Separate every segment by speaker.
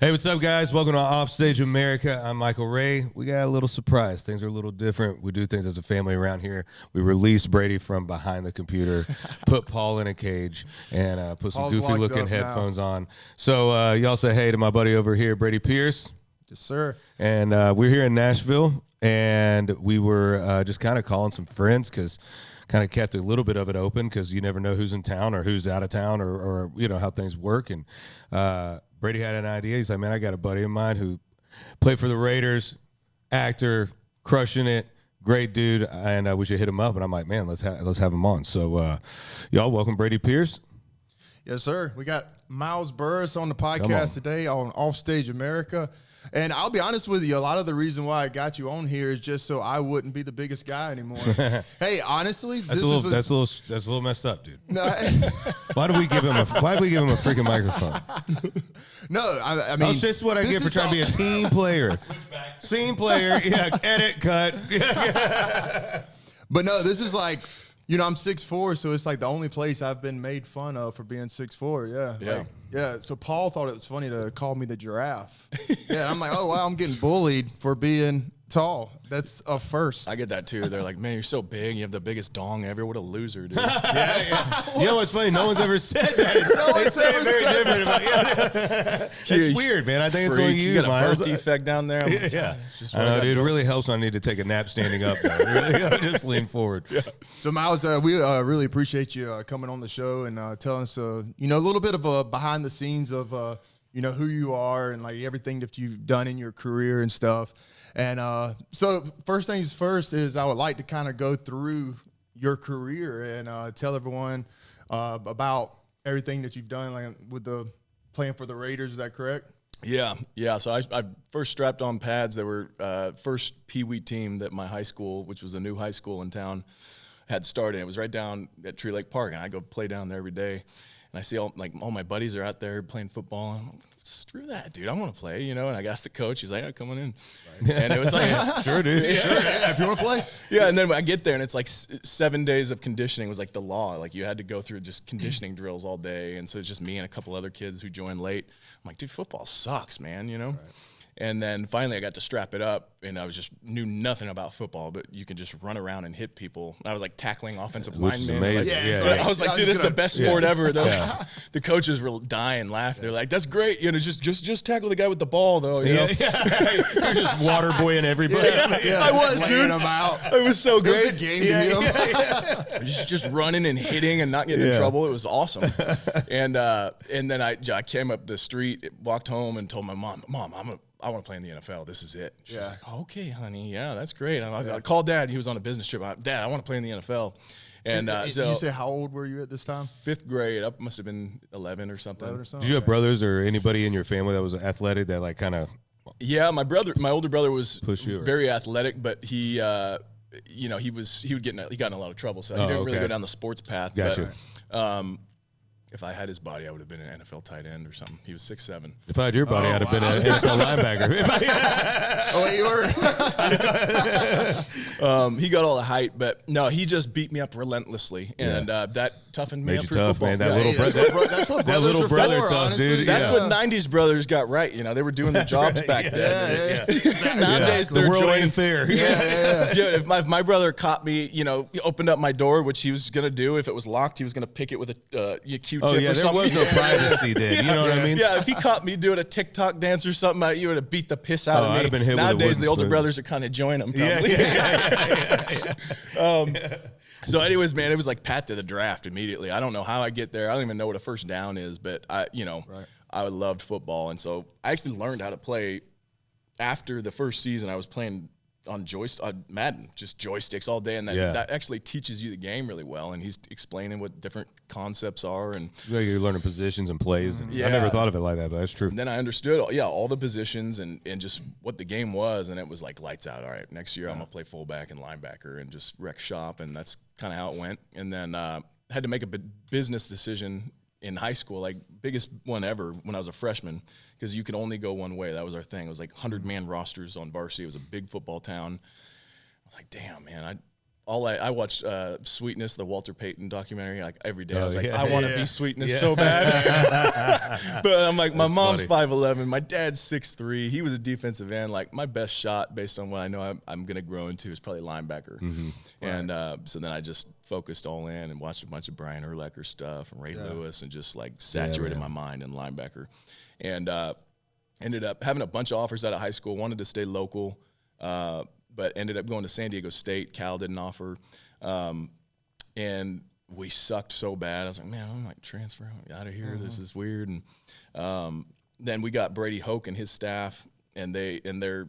Speaker 1: Hey, what's up, guys? Welcome to Offstage America. I'm Michael Ray. We got a little surprise. Things are a little different. We do things as a family around here. We released Brady from behind the computer, put Paul in a cage, and put some goofy-looking headphones on. So y'all say hey to my buddy over here, Brady Pierce.
Speaker 2: Yes, sir.
Speaker 1: And we're here in Nashville, and we were just kind of calling some friends because kind of kept a little bit of it open because you never know who's in town or who's out of town or you know how things work. And Brady had an idea. He's like, man, I got a buddy of mine who played for the Raiders, actor, crushing it, great dude, and we should hit him up. And I'm like, man, let's have him on. So y'all, welcome Brady Pierce.
Speaker 2: Yes, sir. We got Miles Burris on the podcast today on Offstage America. And I'll be honest with you, a lot of the reason why I got you on here is just so I wouldn't be the biggest guy anymore. Hey, honestly,
Speaker 1: that's a little messed up, dude.
Speaker 2: No,
Speaker 1: why do we give him a freaking microphone?
Speaker 2: No, I mean,
Speaker 1: that's just what I get for trying to be a team player. Team player, yeah. Edit, cut.
Speaker 2: But no, this is like, you know, I'm 6'4", so it's like the only place I've been made fun of for being 6'4". Yeah. Like, yeah. So Paul thought it was funny to call me the giraffe. Yeah. I'm like, oh wow, I'm getting bullied for being tall. That's a first.
Speaker 3: I get that too. They're like, man, you're so big. You have the biggest dong ever. What a loser, dude.
Speaker 1: Yeah. You know what's funny? No one's ever said that. They say it very different about It's weird, man. I think it's only you,
Speaker 3: got a
Speaker 1: Miles.
Speaker 3: birth defect down there.
Speaker 1: Yeah. I know, dude. It really helps when I need to take a nap standing up. Really, just lean forward. Yeah.
Speaker 2: So, Miles, we really appreciate you coming on the show and telling us, you know, a little bit of a behind the scenes of, you know, who you are and like everything that you've done in your career and stuff. And so first things first is I would like to kind of go through your career and tell everyone about everything that you've done, like with the playing for the Raiders. Is that correct?
Speaker 3: Yeah. So I first strapped on pads. That were first peewee team that my high school, which was a new high school in town, had started. It was right down at Tree Lake Park, and I go play down there every day. And I see all my buddies are out there playing football. And I'm like, screw that, dude. I want to play, you know. And I asked the coach. He's like, come on in. Right. And it was like,
Speaker 1: sure, dude.
Speaker 2: Yeah, sure. If you want to play.
Speaker 3: Yeah. And then I get there, and it's like 7 days of conditioning was like the law. Like you had to go through just conditioning drills all day. And so it's just me and a couple other kids who joined late. I'm like, dude, football sucks, man, you know. Right. And then finally I got to strap it up, and I knew nothing about football, but you can just run around and hit people. I was like tackling offensive linemen.
Speaker 1: Amazing.
Speaker 3: I was like, dude, this is the best sport ever. The coaches were dying laughing. They're like, that's great. You know, just tackle the guy with the ball, though. You know?
Speaker 1: You're just waterboying everybody.
Speaker 3: I was, dude.
Speaker 2: Them out.
Speaker 3: It was so great.
Speaker 2: It was a game to him.
Speaker 3: Just running and hitting and not getting in trouble. It was awesome. And then I came up the street, walked home, and told my mom, I want to play in the NFL. This is it. She's like, okay, honey. Yeah, that's great. I called Dad. He was on a business trip. Dad, I want to play in the NFL. And so
Speaker 2: you say, how old were you at this time?
Speaker 3: 5th grade. I must have been 11 or something.
Speaker 1: Did you have brothers or anybody in your family that was athletic that like kind of?
Speaker 3: Yeah, my older brother was very athletic, but he, you know, he got in a lot of trouble, so he didn't really go down the sports path.
Speaker 1: Gotcha.
Speaker 3: But, if I had his body, I would have been an NFL tight end or something. He was 6'7".
Speaker 1: If I had your body, I'd have been an NFL linebacker.
Speaker 2: You were?
Speaker 3: He got all the height, but no, he just beat me up relentlessly, and that toughened me up for
Speaker 1: tough,
Speaker 3: football.
Speaker 1: Man. That little brother tough, dude.
Speaker 3: That's what '90s brothers got right. You know, they were doing the jobs back then. Nowadays,
Speaker 1: the world ain't fair.
Speaker 3: Yeah. If my brother caught me, you know, he opened up my door, which he was gonna do. If it was locked, he was gonna pick it with a Q-tip.
Speaker 1: Oh yeah, there was no privacy then. You know what I mean?
Speaker 3: Yeah, if he caught me doing a TikTok dance or something, you would have beat the piss out of me.
Speaker 1: I'd have been hit
Speaker 3: Nowadays,
Speaker 1: with
Speaker 3: the older brothers are kind of join him. So anyways, man, it was like pat to the draft immediately. I don't know how I get there. I don't even know what a first down is, but I loved football. And so I actually learned how to play after the first season. I was playing on Madden, just joysticks all day. And that actually teaches you the game really well. And he's explaining what different concepts are. And
Speaker 1: you're learning positions and plays. And I never thought of it like that, but that's true.
Speaker 3: And then I understood, all the positions and just what the game was. And it was like lights out. All right, next year I'm going to play fullback and linebacker and just wreck shop. And that's kind of how it went. And then had to make a business decision in high school, like biggest one ever when I was a freshman, because you could only go one way. That was our thing. It was like 100-man rosters on varsity. It was a big football town. I was like, damn, man, I watched Sweetness, the Walter Payton documentary, like every day. I was like,
Speaker 1: yeah.
Speaker 3: I want to be Sweetness so bad. But I'm like, my mom's
Speaker 1: funny.
Speaker 3: 5'11", my dad's 6'3". He was a defensive end. Like my best shot, based on what I know I'm going to grow into, is probably linebacker. And so then I just focused all in and watched a bunch of Brian Urlacher stuff and Ray Lewis, and just like saturated my mind in linebacker. And ended up having a bunch of offers out of high school. Wanted to stay local. But ended up going to San Diego State. Cal didn't offer. And we sucked so bad. I was like, man, I'm like transferring out of here. This is weird. And then we got Brady Hoke and his staff, and their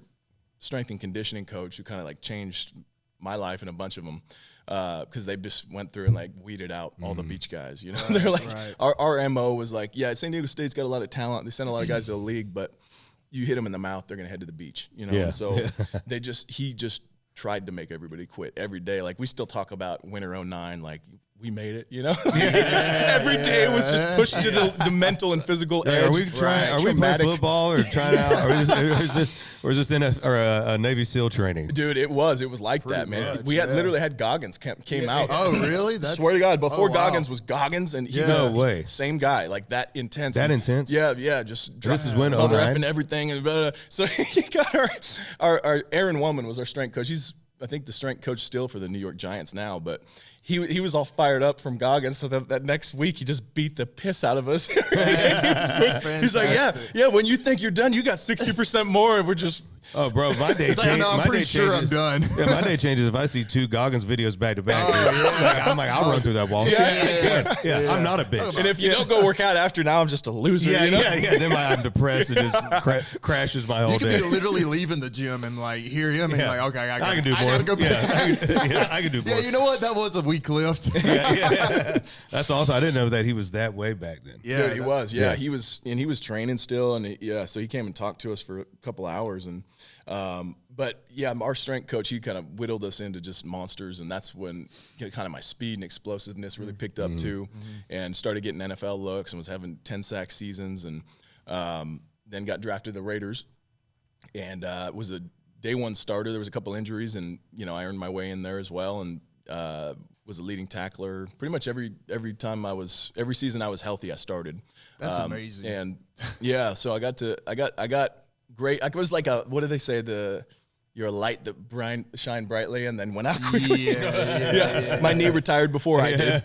Speaker 3: strength and conditioning coach, who kind of like changed my life and a bunch of them, because they just went through and like weeded out all the beach guys. You know, they're like, our MO was like, yeah, San Diego State's got a lot of talent. They sent a lot of guys to the league, but you hit them in the mouth, they're going to head to the beach, you know? And so he just tried to make everybody quit every day. Like, we still talk about winter 09, like, we made it, you know? Every day was just pushed to the mental and physical edge.
Speaker 1: Are we trying? Are we playing football or trying out? Or is this a Navy SEAL training?
Speaker 3: Dude, it was like that, man. We literally had Goggins came out.
Speaker 2: Oh, really?
Speaker 3: Swear to God, before Goggins was Goggins, and he was
Speaker 1: no way.
Speaker 3: Same guy, like that intense.
Speaker 1: That intense?
Speaker 3: Yeah. Just
Speaker 1: this is when
Speaker 3: mother
Speaker 1: 09?
Speaker 3: and everything, and blah, blah, blah. So he got our Aaron Woman was our strength coach. He's, I think, the strength coach still for the New York Giants now, but he was all fired up from Goggins, so that next week he just beat the piss out of us. He's like, yeah, when you think you're done, you got 60% more, and we're just...
Speaker 1: Oh, bro, my day changes.
Speaker 2: I'm pretty sure I'm done.
Speaker 1: Yeah, my day changes if I see 2 Goggins videos back to back. I'm like, I'll run through that wall. Yeah. I'm not a bitch.
Speaker 3: And if you don't go work out after, now I'm just a loser.
Speaker 1: Yeah,
Speaker 3: you know?
Speaker 1: Then I'm depressed and just crashes my whole
Speaker 2: You could
Speaker 1: day.
Speaker 2: be literally leaving the gym and like hear him and like, okay,
Speaker 1: I can do more.
Speaker 2: I gotta go back.
Speaker 1: I can do more.
Speaker 2: Yeah, you know what? That was a weak lift.
Speaker 1: That's awesome. I didn't know that he was that way back then.
Speaker 2: Yeah,
Speaker 3: dude, he was. Yeah, he was training still, and so he came and talked to us for a couple hours, and but yeah, our strength coach, he kind of whittled us into just monsters, and that's when kind of my speed and explosiveness really picked up too, and started getting NFL looks, and was having 10 sack seasons, and then got drafted to the Raiders, and was a day one starter. There was a couple injuries, and I earned my way in there as well, and was a leading tackler pretty much every season I was healthy. I started.
Speaker 2: That's amazing.
Speaker 3: And yeah, so I got great. I was like what do they say? You're a light that shine brightly and then went out quickly. Yeah. My knee retired before I did.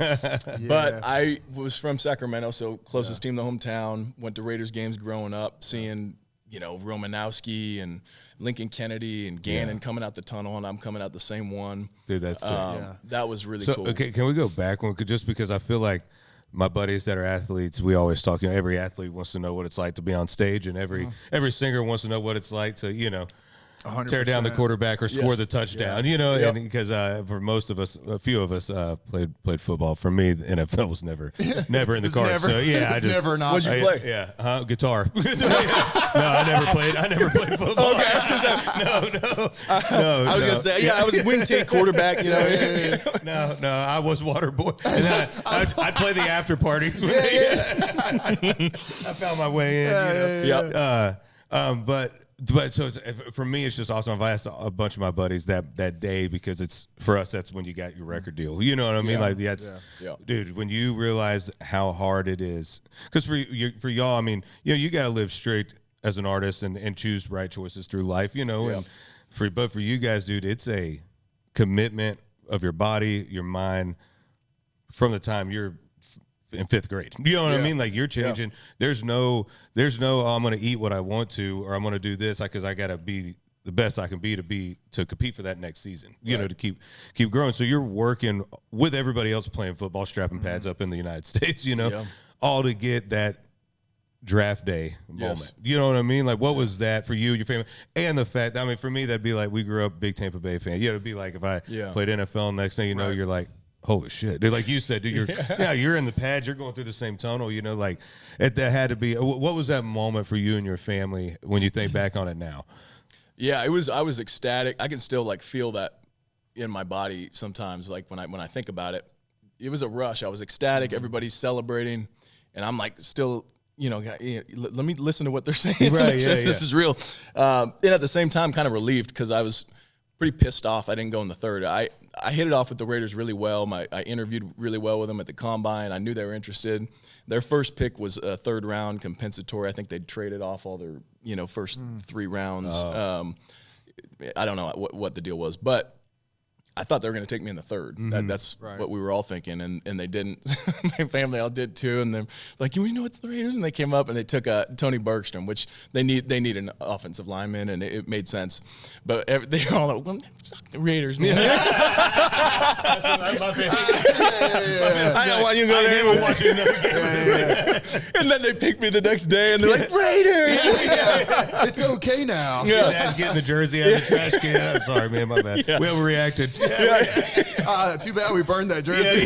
Speaker 3: But I was from Sacramento, so closest team to hometown. Went to Raiders games growing up, seeing Romanowski and Lincoln Kennedy and Gannon coming out the tunnel, and I'm coming out the same one.
Speaker 1: Dude, that's
Speaker 3: that was really cool.
Speaker 1: Okay, can we go back one? Just because I feel like my buddies that are athletes, we always talk. Every athlete wants to know what it's like to be on stage, and every singer wants to know what it's like to
Speaker 2: 100%.
Speaker 1: tear down the quarterback or score the touchdown. And because for most of us, a few of us played football. For me, the NFL was never in the cards. So
Speaker 2: I just never an option.
Speaker 3: What'd you play?
Speaker 1: Guitar. No, I never played football. No.
Speaker 3: I was gonna say, I was wing T quarterback.
Speaker 1: No, I was water boy, and then I'd play the after parties. I found my way in. But so for me, it's just awesome. I've asked a bunch of my buddies that day, because it's, for us, that's when you got your record deal. You know what I mean? Like, dude, when you realize how hard it is, because for y'all, I mean, you got to live straight as an artist and choose right choices through life, and but for you guys, dude, it's a commitment of your body, your mind, from the time you're in 5th grade. You know what I mean? Like, you're changing. There's no I'm going to eat what I want to, or I'm going to do this because I got to be the best I can be to compete for that next season, to keep growing. So you're working with everybody else playing football, strapping pads up in the United States, all to get that draft day moment. You know what I mean? Like, what was that for you, your family? And the fact, I mean, for me, that'd be like, we grew up big Tampa Bay fan. It'd be like if I played NFL, next thing you know, you're like, holy shit, dude! Like you said, dude, you're in the pads, you're going through the same tunnel, like that had to be. What was that moment for you and your family when you think back on it now?
Speaker 3: Yeah, I was ecstatic. I can still like feel that in my body sometimes. Like when I think about it, it was a rush. I was ecstatic. Everybody's celebrating, and I'm like still. Let me listen to what they're saying.
Speaker 1: Right,
Speaker 3: This is real. And at the same time, kind of relieved, because I was pretty pissed off I didn't go in the third. I hit it off with the Raiders really well. I interviewed really well with them at the combine. I knew they were interested. Their first pick was a third round compensatory. I think they'd traded off all their first 3 rounds. I don't know what the deal was, but I thought they were going to take me in the third. That's what we were all thinking, and they didn't. My family all did too, and they're like, "You know, it's the Raiders," and they came up and they took Tony Bergstrom, which they need an offensive lineman, and it made sense. But they were all like, "Well, fuck the Raiders, man." That's my favorite. I don't want you to go there. I never watch another game. And then they picked me the next day, and they're like, "Raiders."
Speaker 2: It's okay now.
Speaker 1: Yeah. Dad's getting the jersey out of the trash can. I'm sorry, man. My bad. Yeah. We overreacted.
Speaker 2: Too bad we burned that jersey.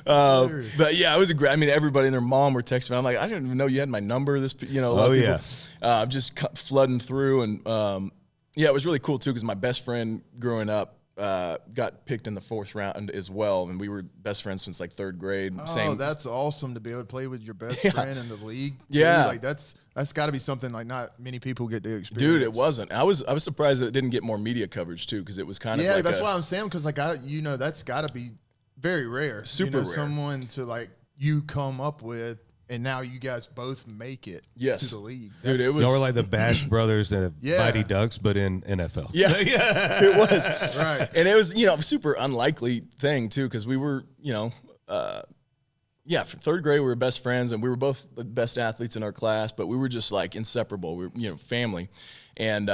Speaker 3: But yeah, it was a great. I mean, everybody and their mom were texting me. I'm like, I didn't even know you had my number. This, just flooding through, and it was really cool too because my best friend growing up got picked in the 4th round as well, and we were best friends since like 3rd grade.
Speaker 2: Oh, that's awesome to be able to play with your best friend in the league. Too.
Speaker 3: Yeah,
Speaker 2: like that's got to be something like not many people get to experience.
Speaker 3: Dude, it wasn't. I was surprised that it didn't get more media coverage too because it was kind of like
Speaker 2: that's why I'm saying because like that's got to be very rare.
Speaker 3: Super rare.
Speaker 2: Someone to like you come up with. And now you guys both make it to the league.
Speaker 3: Dude, it was.
Speaker 1: Y'all were like the Bash Brothers and Mighty Ducks, but in NFL.
Speaker 3: Yeah, it was. Right. And it was, a super unlikely thing, too, because we were, for 3rd grade, we were best friends, and we were both the best athletes in our class, but we were just, like, inseparable. We were, family. And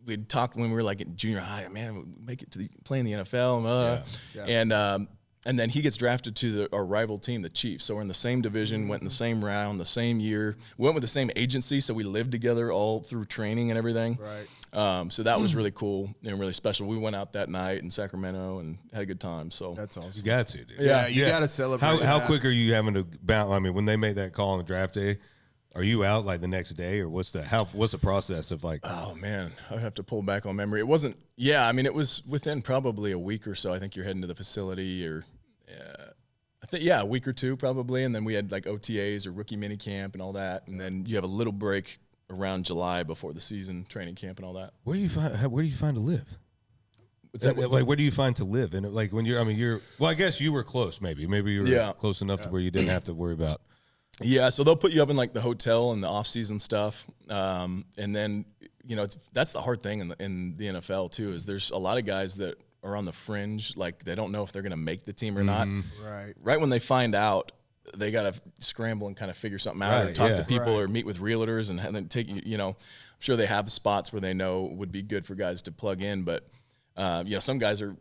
Speaker 3: we'd talked when we were, like, in junior high, man, we make it to play in the NFL. And then he gets drafted to our rival team, the Chiefs. So we're in the same division, went in the same round, the same year. We went with the same agency, so we lived together all through training and everything.
Speaker 2: Right.
Speaker 3: So that was really cool and really special. We went out that night in Sacramento and had a good time. So
Speaker 2: that's awesome.
Speaker 1: You got to, dude.
Speaker 2: Yeah, you got to celebrate.
Speaker 1: How quick are you having to bounce? I mean, when they made that call on the draft day, are you out like the next day, or what's the process of like?
Speaker 3: Oh man, I'd have to pull back on memory. It wasn't. Yeah, I mean, it was within probably a week or so. I think you're heading to the facility, or I think a week or 2 probably, and then we had like OTAs or rookie mini camp and all that, and then you have a little break around July before the season, training camp and all that.
Speaker 1: Where do you find to live? Like, where do you find to live? And like when well, I guess you were close. Maybe you were close enough to where you didn't have to worry about.
Speaker 3: Yeah, so they'll put you up in like the hotel and the off-season stuff, and then that's the hard thing in the NFL too. Is there's a lot of guys that are on the fringe, like they don't know if they're going to make the team or not. Right when they find out, they got to scramble and kind of figure something out, or talk to people, or meet with realtors, and then take. I'm sure they have spots where they know would be good for guys to plug in, but some guys are.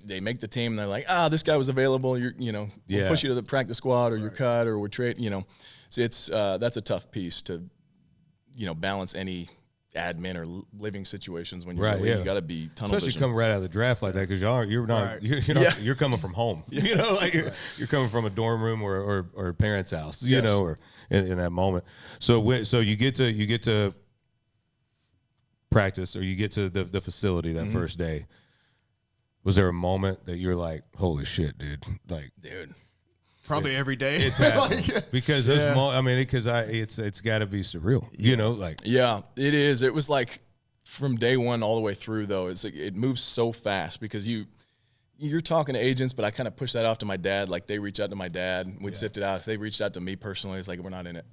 Speaker 3: They make the team and they're like, this guy was available. We'll push you to the practice squad, or you're cut, or we're trade. So it's that's a tough piece to, balance any admin or living situations when you're you got to be tunnel
Speaker 1: especially
Speaker 3: vision.
Speaker 1: coming right out of the draft like that because you're coming from home. Like you're coming from a dorm room or a parent's house. Or in that moment. So you get to practice, or you get to the facility that first day. Was there a moment that you're like, holy shit, dude? Like,
Speaker 3: dude,
Speaker 2: probably every day.
Speaker 1: It's happening. Because it's got to be surreal.
Speaker 3: Yeah, it is. It was like from day one all the way through though. It's like it moves so fast because you're talking to agents, but I kind of push that off to my dad. Like they reach out to my dad, we'd sift it out. If they reached out to me personally, it's like we're not in it.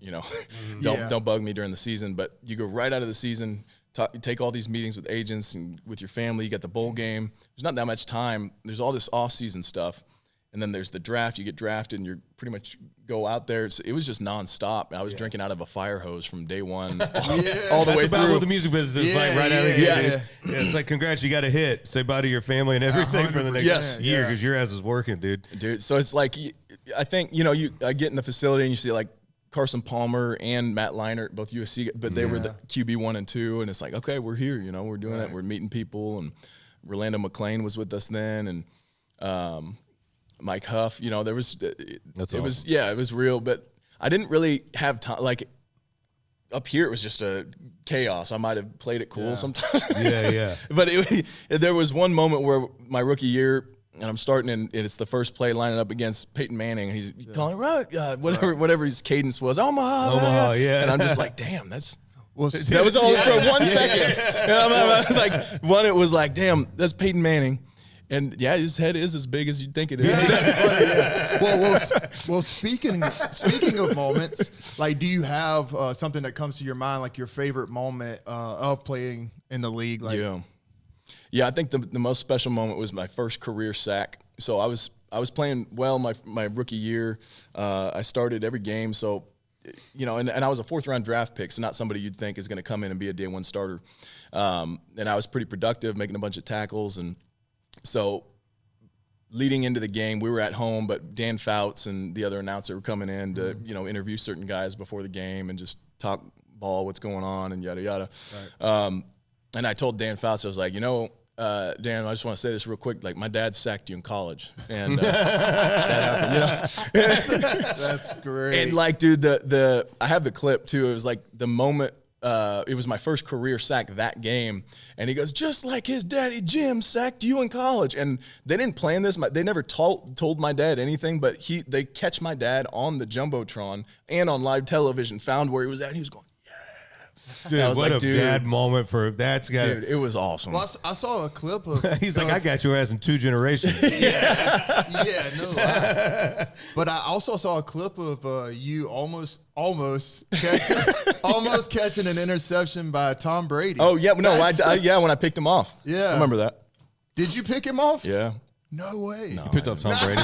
Speaker 3: Don't bug me during the season. But you go right out of the season. Take all these meetings with agents and with your family. You got the bowl game. There's not that much time. There's all this off-season stuff. And then there's the draft. You get drafted and you pretty much go out there. It was just nonstop. I was drinking out of a fire hose from day one all the way
Speaker 1: about
Speaker 3: through.
Speaker 1: what the music business is like right out of the gate. It's like, congrats, you got a hit. Say bye to your family and everything for the next year because your ass is working, dude.
Speaker 3: So it's like, I think, I get in the facility and you see like, Carson Palmer and Matt Leinart, both USC, but they were the QB 1 and 2, and it's like, okay, we're here, we're doing it, we're meeting people, and Rolando McClain was with us then, and Mike Huff, there was, it was real, but I didn't really have time, like, up here it was just a chaos. I might have played it cool sometimes. But there was one moment where my rookie year, and I'm starting, and it's the first play lining up against Peyton Manning. And he's calling, whatever his cadence was, Omaha.
Speaker 1: And
Speaker 3: I'm just like, damn, that's
Speaker 2: Well,
Speaker 3: that was only for 1 second. And I was like, it was like, damn, that's Peyton Manning. And yeah, his head is as big as you'd think it is.
Speaker 2: Well, speaking of moments, like, do you have something that comes to your mind, like your favorite moment of playing in the league? Like,
Speaker 3: yeah. I think the most special moment was my first career sack. So I was playing well my rookie year. I started every game. So, and I was a 4th-round draft pick, so not somebody you'd think is going to come in and be a day 1 starter. And I was pretty productive, making a bunch of tackles. And so leading into the game, we were at home, but Dan Fouts and the other announcer were coming in to, interview certain guys before the game and just talk ball, what's going on, and yada, yada. Right. And I told Dan Fouts, I was like, Dan, I just want to say this real quick. Like, my dad sacked you in college, and that happened.
Speaker 2: That's great.
Speaker 3: And like, dude, I have the clip too. It was like the moment. It was my first career sack that game, and he goes, just like his daddy Jim sacked you in college. And they didn't plan this. They never told my dad anything, but they catch my dad on the Jumbotron and on live television, found where he was at. And he was going,
Speaker 1: dude,
Speaker 3: I was
Speaker 1: what
Speaker 3: like,
Speaker 1: a dad moment for that's got.
Speaker 3: Dude, it was awesome.
Speaker 2: Well, I saw a clip of.
Speaker 1: He's like, I got your ass in 2 generations.
Speaker 2: Yeah, no lie. But I also saw a clip of you almost catching an interception by Tom Brady.
Speaker 3: Oh yeah, no, when I picked him off.
Speaker 2: Yeah,
Speaker 3: I remember that.
Speaker 2: Did you pick him off?
Speaker 3: Yeah.
Speaker 2: No way.
Speaker 1: You picked up Tom Brady.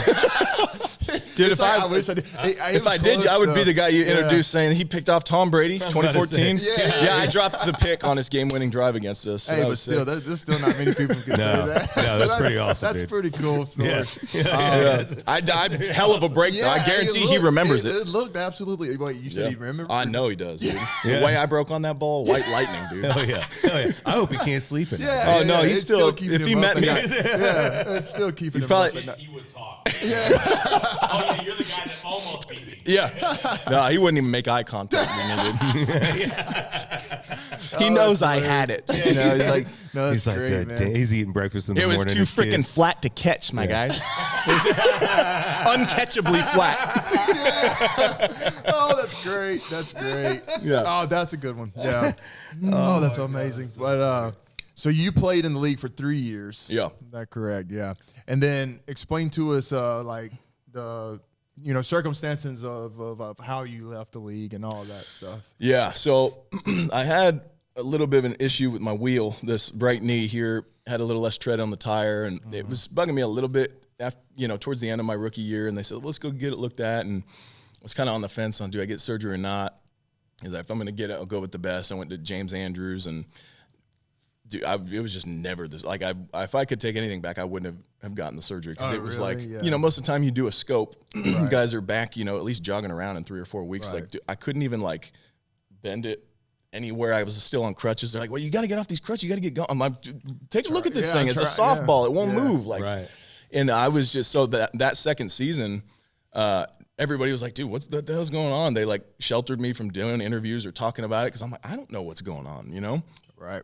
Speaker 3: Dude, if
Speaker 2: I wish I did.
Speaker 3: If I did, I would be the guy you introduced saying he picked off Tom Brady 2014. Yeah, I dropped the pick on his game-winning drive against us. So
Speaker 2: hey, but still, there's still not many people can say that.
Speaker 1: No, that's pretty awesome.
Speaker 2: That's
Speaker 1: dude.
Speaker 2: pretty cool story.
Speaker 3: I died hell of a break.
Speaker 2: Yeah,
Speaker 3: I guarantee he remembers it.
Speaker 2: It looked absolutely. Wait, you said he remembers?
Speaker 3: I know he does, dude. The way I broke on that ball, white lightning, dude.
Speaker 1: Oh yeah. I hope he can't sleep in.
Speaker 3: Oh no, he's still.
Speaker 2: keeping
Speaker 3: If he
Speaker 2: him
Speaker 3: met
Speaker 2: up
Speaker 3: me,
Speaker 2: it's still keeping him
Speaker 3: probably-
Speaker 2: up. At night.
Speaker 4: He would talk. Oh, you're the guy that almost beat me.
Speaker 3: yeah. No, he wouldn't even make eye contact with me, dude. He knows I had it. He's like,
Speaker 2: No,
Speaker 1: He's
Speaker 2: that's
Speaker 1: like,
Speaker 2: great, man.
Speaker 1: he's eating breakfast in the
Speaker 3: it was
Speaker 1: morning.
Speaker 3: too
Speaker 1: his
Speaker 3: freaking
Speaker 1: kids-
Speaker 3: flat to catch, my guys. Uncatchably flat.
Speaker 2: Oh, that's great. That's great.
Speaker 3: Yeah.
Speaker 2: Oh, that's a good one. Yeah. Oh, that's amazing. But so you played in the league for 3 years.
Speaker 3: Yeah.
Speaker 2: Is that correct? Yeah. And then explain to us like the circumstances of how you left the league and all that stuff.
Speaker 3: Yeah, so I had a little bit of an issue with my wheel. This right knee here had a little less tread on the tire, and it was bugging me a little bit after, towards the end of my rookie year. And they said, well, let's go get it looked at. And I was kind of on the fence on, do I get surgery or not? Because if I'm going to get it, I'll go with the best. I went to James Andrews, and dude, it was just never this. Like, if I could take anything back, I wouldn't have gotten the surgery, because it was
Speaker 2: really?
Speaker 3: like,
Speaker 2: Yeah.
Speaker 3: most of the time you do a scope, guys are back, at least jogging around in 3 or 4 weeks.
Speaker 2: Right.
Speaker 3: Like, dude, I couldn't even like bend it anywhere. I was still on crutches. They're like, well, you got to get off these crutches. You got to get going. I'm like, dude, take a look at this thing. It's a softball. It won't move. Like,
Speaker 1: Right.
Speaker 3: And I was just, so that second season, everybody was like, dude, what the hell's going on? They like sheltered me from doing interviews or talking about it, because I'm like, I don't know what's going on,
Speaker 2: Right.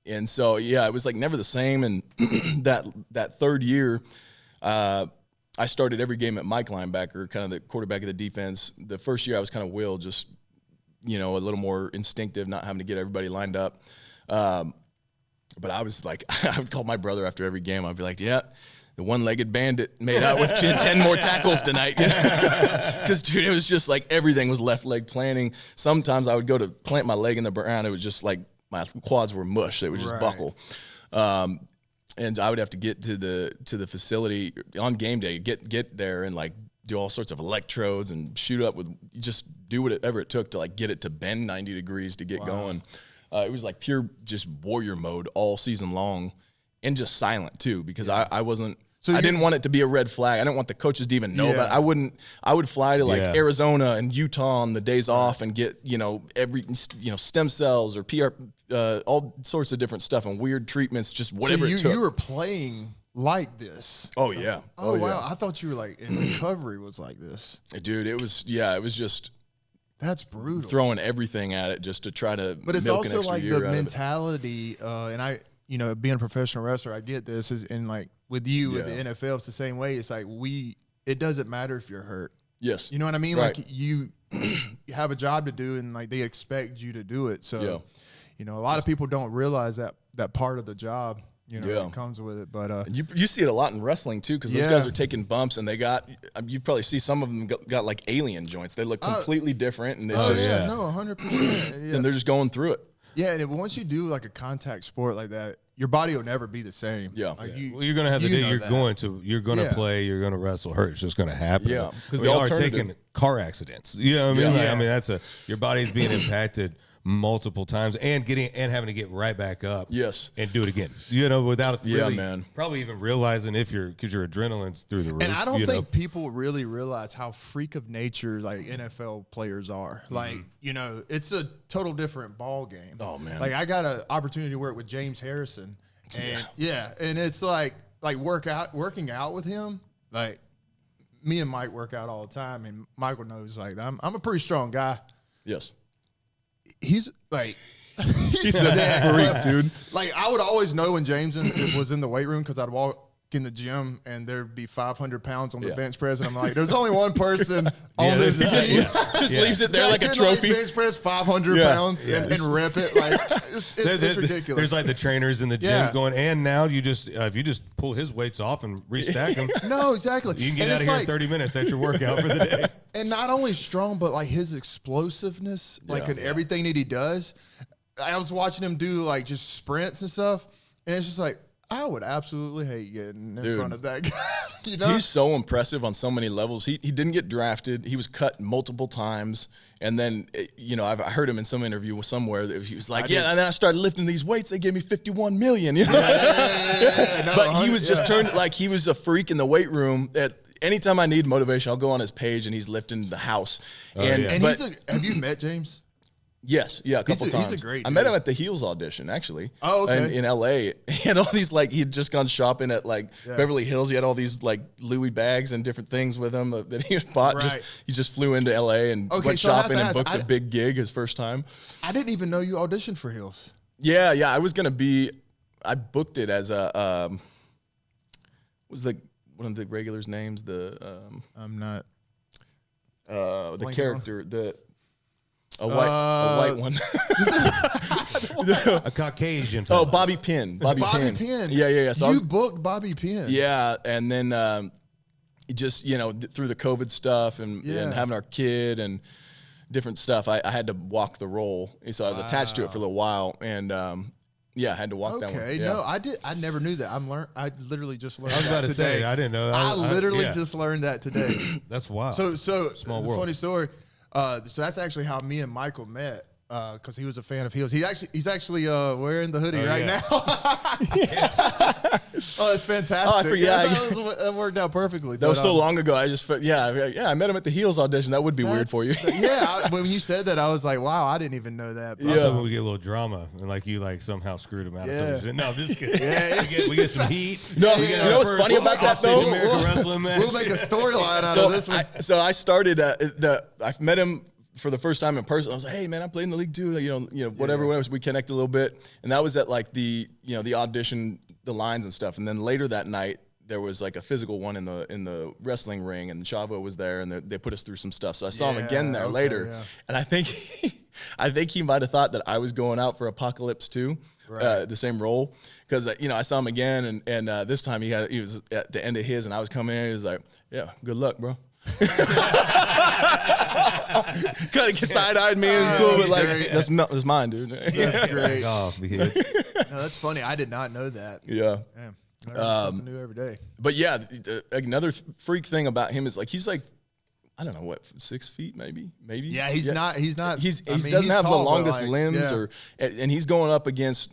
Speaker 3: And so, yeah, it was like never the same. And that third year, I started every game at Mike linebacker, kind of the quarterback of the defense. The first year I was kind of Will, just, a little more instinctive, not having to get everybody lined up. But I was like, I would call my brother after every game. I'd be like, yeah, the one-legged bandit made out with 10 more tackles tonight. Because, dude, it was just like everything was left leg planting. Sometimes I would go to plant my leg in the ground. It was just like my quads were mush. They would just buckle. And I would have to get to the facility on game day, get there and like do all sorts of electrodes and shoot up with, just do whatever it took to like get it to bend 90 degrees to get going. It was like pure just warrior mode all season long, and just silent too, because I wasn't. So I didn't want it to be a red flag. I didn't want the coaches to even know about it. I would fly to like Arizona and Utah on the days off and get, every, stem cells or PR, all sorts of different stuff and weird treatments, just whatever it took.
Speaker 2: You were playing like this.
Speaker 3: Oh yeah.
Speaker 2: Oh wow. Yeah. I thought you were like in recovery was like this.
Speaker 3: Dude, it was just.
Speaker 2: That's brutal.
Speaker 3: Throwing everything at it just to try to.
Speaker 2: But it's
Speaker 3: milk
Speaker 2: also
Speaker 3: an extra
Speaker 2: like
Speaker 3: year
Speaker 2: the
Speaker 3: out
Speaker 2: mentality, and I, being a professional wrestler, I get this. And like with you, with the NFL, it's the same way. It's like it doesn't matter if you're hurt.
Speaker 3: Yes.
Speaker 2: You know what I mean?
Speaker 3: Right.
Speaker 2: Like you have a job to do, and like they expect you to do it. So, you know, a lot of people don't realize that part of the job, you know, that comes with it. But
Speaker 3: and you see it a lot in wrestling too, because those guys are taking bumps, and they got, you probably see some of them got like alien joints. They look completely different, and it's
Speaker 2: no, 100%.
Speaker 3: and they're just going through it.
Speaker 2: Yeah, and once you do like a contact sport like that, your body will never be the same.
Speaker 3: Yeah.
Speaker 2: Like
Speaker 1: Well, you're gonna have the day you're going to play, you're gonna wrestle, hurt. It's just gonna happen.
Speaker 3: Yeah,
Speaker 1: because they are taking car accidents. You know what I mean? Like, I mean, that's your body's being impacted multiple times and having to get right back up.
Speaker 3: Yes.
Speaker 1: And do it again. You know, without really
Speaker 3: man.
Speaker 1: probably even realizing because your adrenaline's through the roof.
Speaker 2: And I don't think people really realize how freak of nature like NFL players are. Like, you know, it's a total different ball game.
Speaker 3: Oh man.
Speaker 2: Like I got an opportunity to work with James Harrison, and and it's like working out with him. Like me and Mike work out all the time, and Michael knows like I'm a pretty strong guy.
Speaker 3: Yes.
Speaker 2: He's like
Speaker 3: he's a freak, dude.
Speaker 2: Like I would always know when James was in the weight room because I'd walk in the gym and there'd be 500 pounds on the bench press, and I'm like, there's only one person on this.
Speaker 3: He just leaves it there like a trophy.
Speaker 2: Bench press 500 pounds and rip it. Like it's ridiculous.
Speaker 1: There's like the trainers in the gym going, and now you just if you just pull his weights off and restack them.
Speaker 2: No, exactly.
Speaker 1: You can get out of here in 30 minutes. That's your workout for the day.
Speaker 2: And not only strong, but like his explosiveness, like in everything that he does. I was watching him do like just sprints and stuff, and it's just like, I would absolutely hate getting in front of that guy. You know?
Speaker 3: He's so impressive on so many levels. He didn't get drafted. He was cut multiple times. And then, you know, I heard him in some interview somewhere that he was like, and then I started lifting these weights. They gave me 51 million. You know?
Speaker 2: No,
Speaker 3: but he was just turned like he was a freak in the weight room. Anytime I need motivation, I'll go on his page and he's lifting the house.
Speaker 2: And have you met James?
Speaker 3: Yes, a couple times.
Speaker 2: He's a great dude.
Speaker 3: I met him at the Heels audition, actually.
Speaker 2: Oh, okay.
Speaker 3: In LA. He had all these, like, he'd just gone shopping at, like, Beverly Hills. He had all these, like, Louis bags and different things with him that he bought.
Speaker 2: Right.
Speaker 3: He just flew into LA and went shopping and booked a big gig his first time.
Speaker 2: I didn't even know you auditioned for Heels.
Speaker 3: Yeah. I was going to I booked it as a, was the one of the regulars' names?
Speaker 2: I'm not.
Speaker 3: The character, a white one.
Speaker 1: A Caucasian
Speaker 3: fella. Oh, Bobby Pinn. Bobby Pinn. Yeah.
Speaker 2: So you booked Bobby Pinn.
Speaker 3: Yeah, and then just, you know, through the COVID stuff and having our kid and different stuff, I had to walk the role. So I was attached to it for a little while, and I had to walk that one.
Speaker 2: Okay, no, I never knew that. I literally just learned.
Speaker 1: I was about to say, I didn't know that.
Speaker 2: I literally just learned that today.
Speaker 1: That's wild.
Speaker 2: So
Speaker 1: Small world.
Speaker 2: Funny story. So that's actually how me and Michael met. Because he was a fan of Heels. He's actually wearing the hoodie now. Oh, it's fantastic.
Speaker 3: Oh, I forgot.
Speaker 2: That worked out perfectly.
Speaker 3: That was so long ago. I just I met him at the Heels audition. That would be weird for you.
Speaker 2: When you said that, I was like, wow, I didn't even know that.
Speaker 1: Also, when we get a little drama and like you like somehow screwed him out of something. No, I'm just kidding. We get some heat.
Speaker 3: No, you know what's funny about that though?
Speaker 1: Offstage America wrestling match.
Speaker 2: We'll make a storyline out of this one.
Speaker 3: So I started. I met him for the first time in person. I was like, hey man, I played in the league too. You know, whatever. We connected a little bit, and that was at like the audition, the lines and stuff. And then later that night, there was like a physical one in the wrestling ring, and Chavo was there, and they put us through some stuff. So I saw him again there later, and I think he might have thought that I was going out for Apocalypse 2, the same role, because I saw him again, and this time he was at the end of his, and I was coming in. He was like, yeah, good luck, bro. Kind of side-eyed me. It was cool, but like that's mine, dude.
Speaker 2: That's great.
Speaker 1: No,
Speaker 2: that's funny. I did not know that.
Speaker 3: Yeah.
Speaker 2: Damn. I learn something new every day.
Speaker 3: But yeah, another freak thing about him is like he's like, I don't know what, 6 feet maybe.
Speaker 2: Yeah, he's not. He
Speaker 3: doesn't have the longest limbs, and he's going up against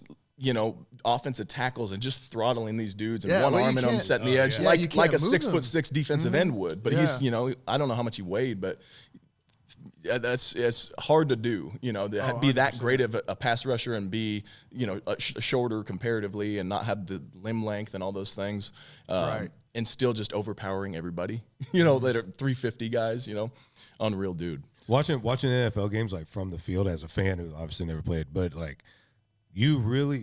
Speaker 3: offensive tackles and just throttling these dudes and one arm and them setting the edge like a 6'6" defensive end would. But he's I don't know how much he weighed, but it's hard to do. Be that great of a pass rusher and be shorter comparatively and not have the limb length and all those things, and still just overpowering everybody. That are 350 guys. Unreal dude.
Speaker 1: Watching NFL games like from the field as a fan who obviously never played, but like you realize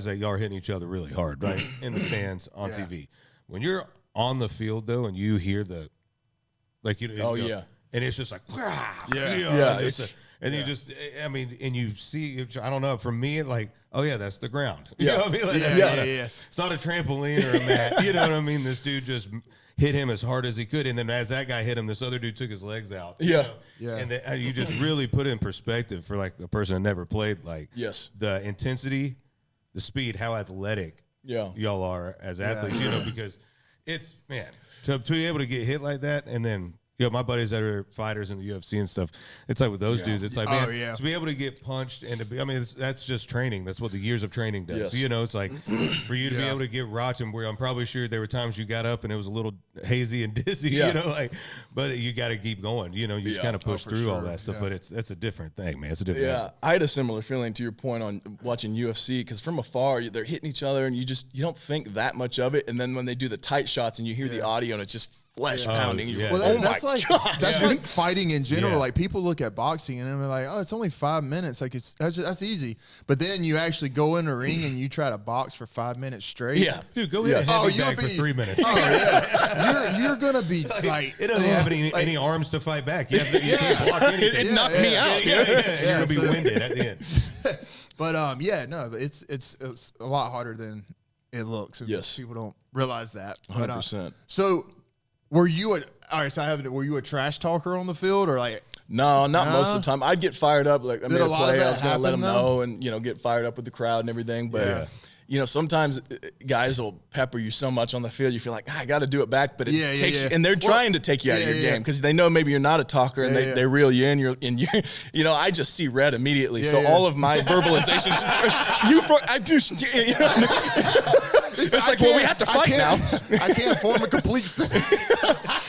Speaker 1: that y'all are hitting each other really hard, right? In the stands on TV. When you're on the field though, and you hear the like and it's just like and you just, I mean, and you see, I don't know, for me, like, oh yeah, that's the ground. You know what I mean? Like, it's not a trampoline or a mat. You know what I mean? This dude just hit him as hard as he could, and then as that guy hit him, this other dude took his legs out. And you just really put it in perspective for like a person that never played, like the intensity, the speed, how athletic y'all are as athletes. You know, because it's, man, to be able to get hit like that, and then my buddies that are fighters in the UFC and stuff, it's like with those dudes, it's like, man, to be able to get punched and to be, I mean, that's just training. That's what the years of training does. You know, it's like for you to be able to get rocked, and where I'm probably sure there were times you got up and it was a little hazy and dizzy, you know, like, but you got to keep going. You know, you just kind of push through all that stuff, but it's a different thing, man. It's a different thing.
Speaker 3: I had a similar feeling to your point on watching UFC, because from afar, they're hitting each other and you don't think that much of it. And then when they do the tight shots and you hear the audio and it's just flesh pounding.
Speaker 2: That's like fighting in general. Like people look at boxing and they're like, oh, it's only 5 minutes. Like that's easy. But then you actually go in a ring and you try to box for 5 minutes straight.
Speaker 1: Dude, go hit a heavy bag for 3 minutes.
Speaker 2: You're gonna be like,
Speaker 1: it doesn't have any arms to fight back. You can't block anything.
Speaker 3: It knocked me out.
Speaker 1: You're gonna be winded at the end.
Speaker 2: But it's a lot harder than it looks. People don't realize that.
Speaker 3: 100%.
Speaker 2: So were you a trash talker on the field, or like?
Speaker 3: No, not most of the time. I'd get fired up. Like I made a play, I was going to let them know, and get fired up with the crowd and everything. But sometimes guys will pepper you so much on the field, you feel like I got to do it back. But it takes you, and they're trying to take you out of your game because they know maybe you're not a talker, and they reel you in. I just see red immediately. So all of my verbalizations, it's like, well, we have to fight now.
Speaker 2: I can't form a complete sentence.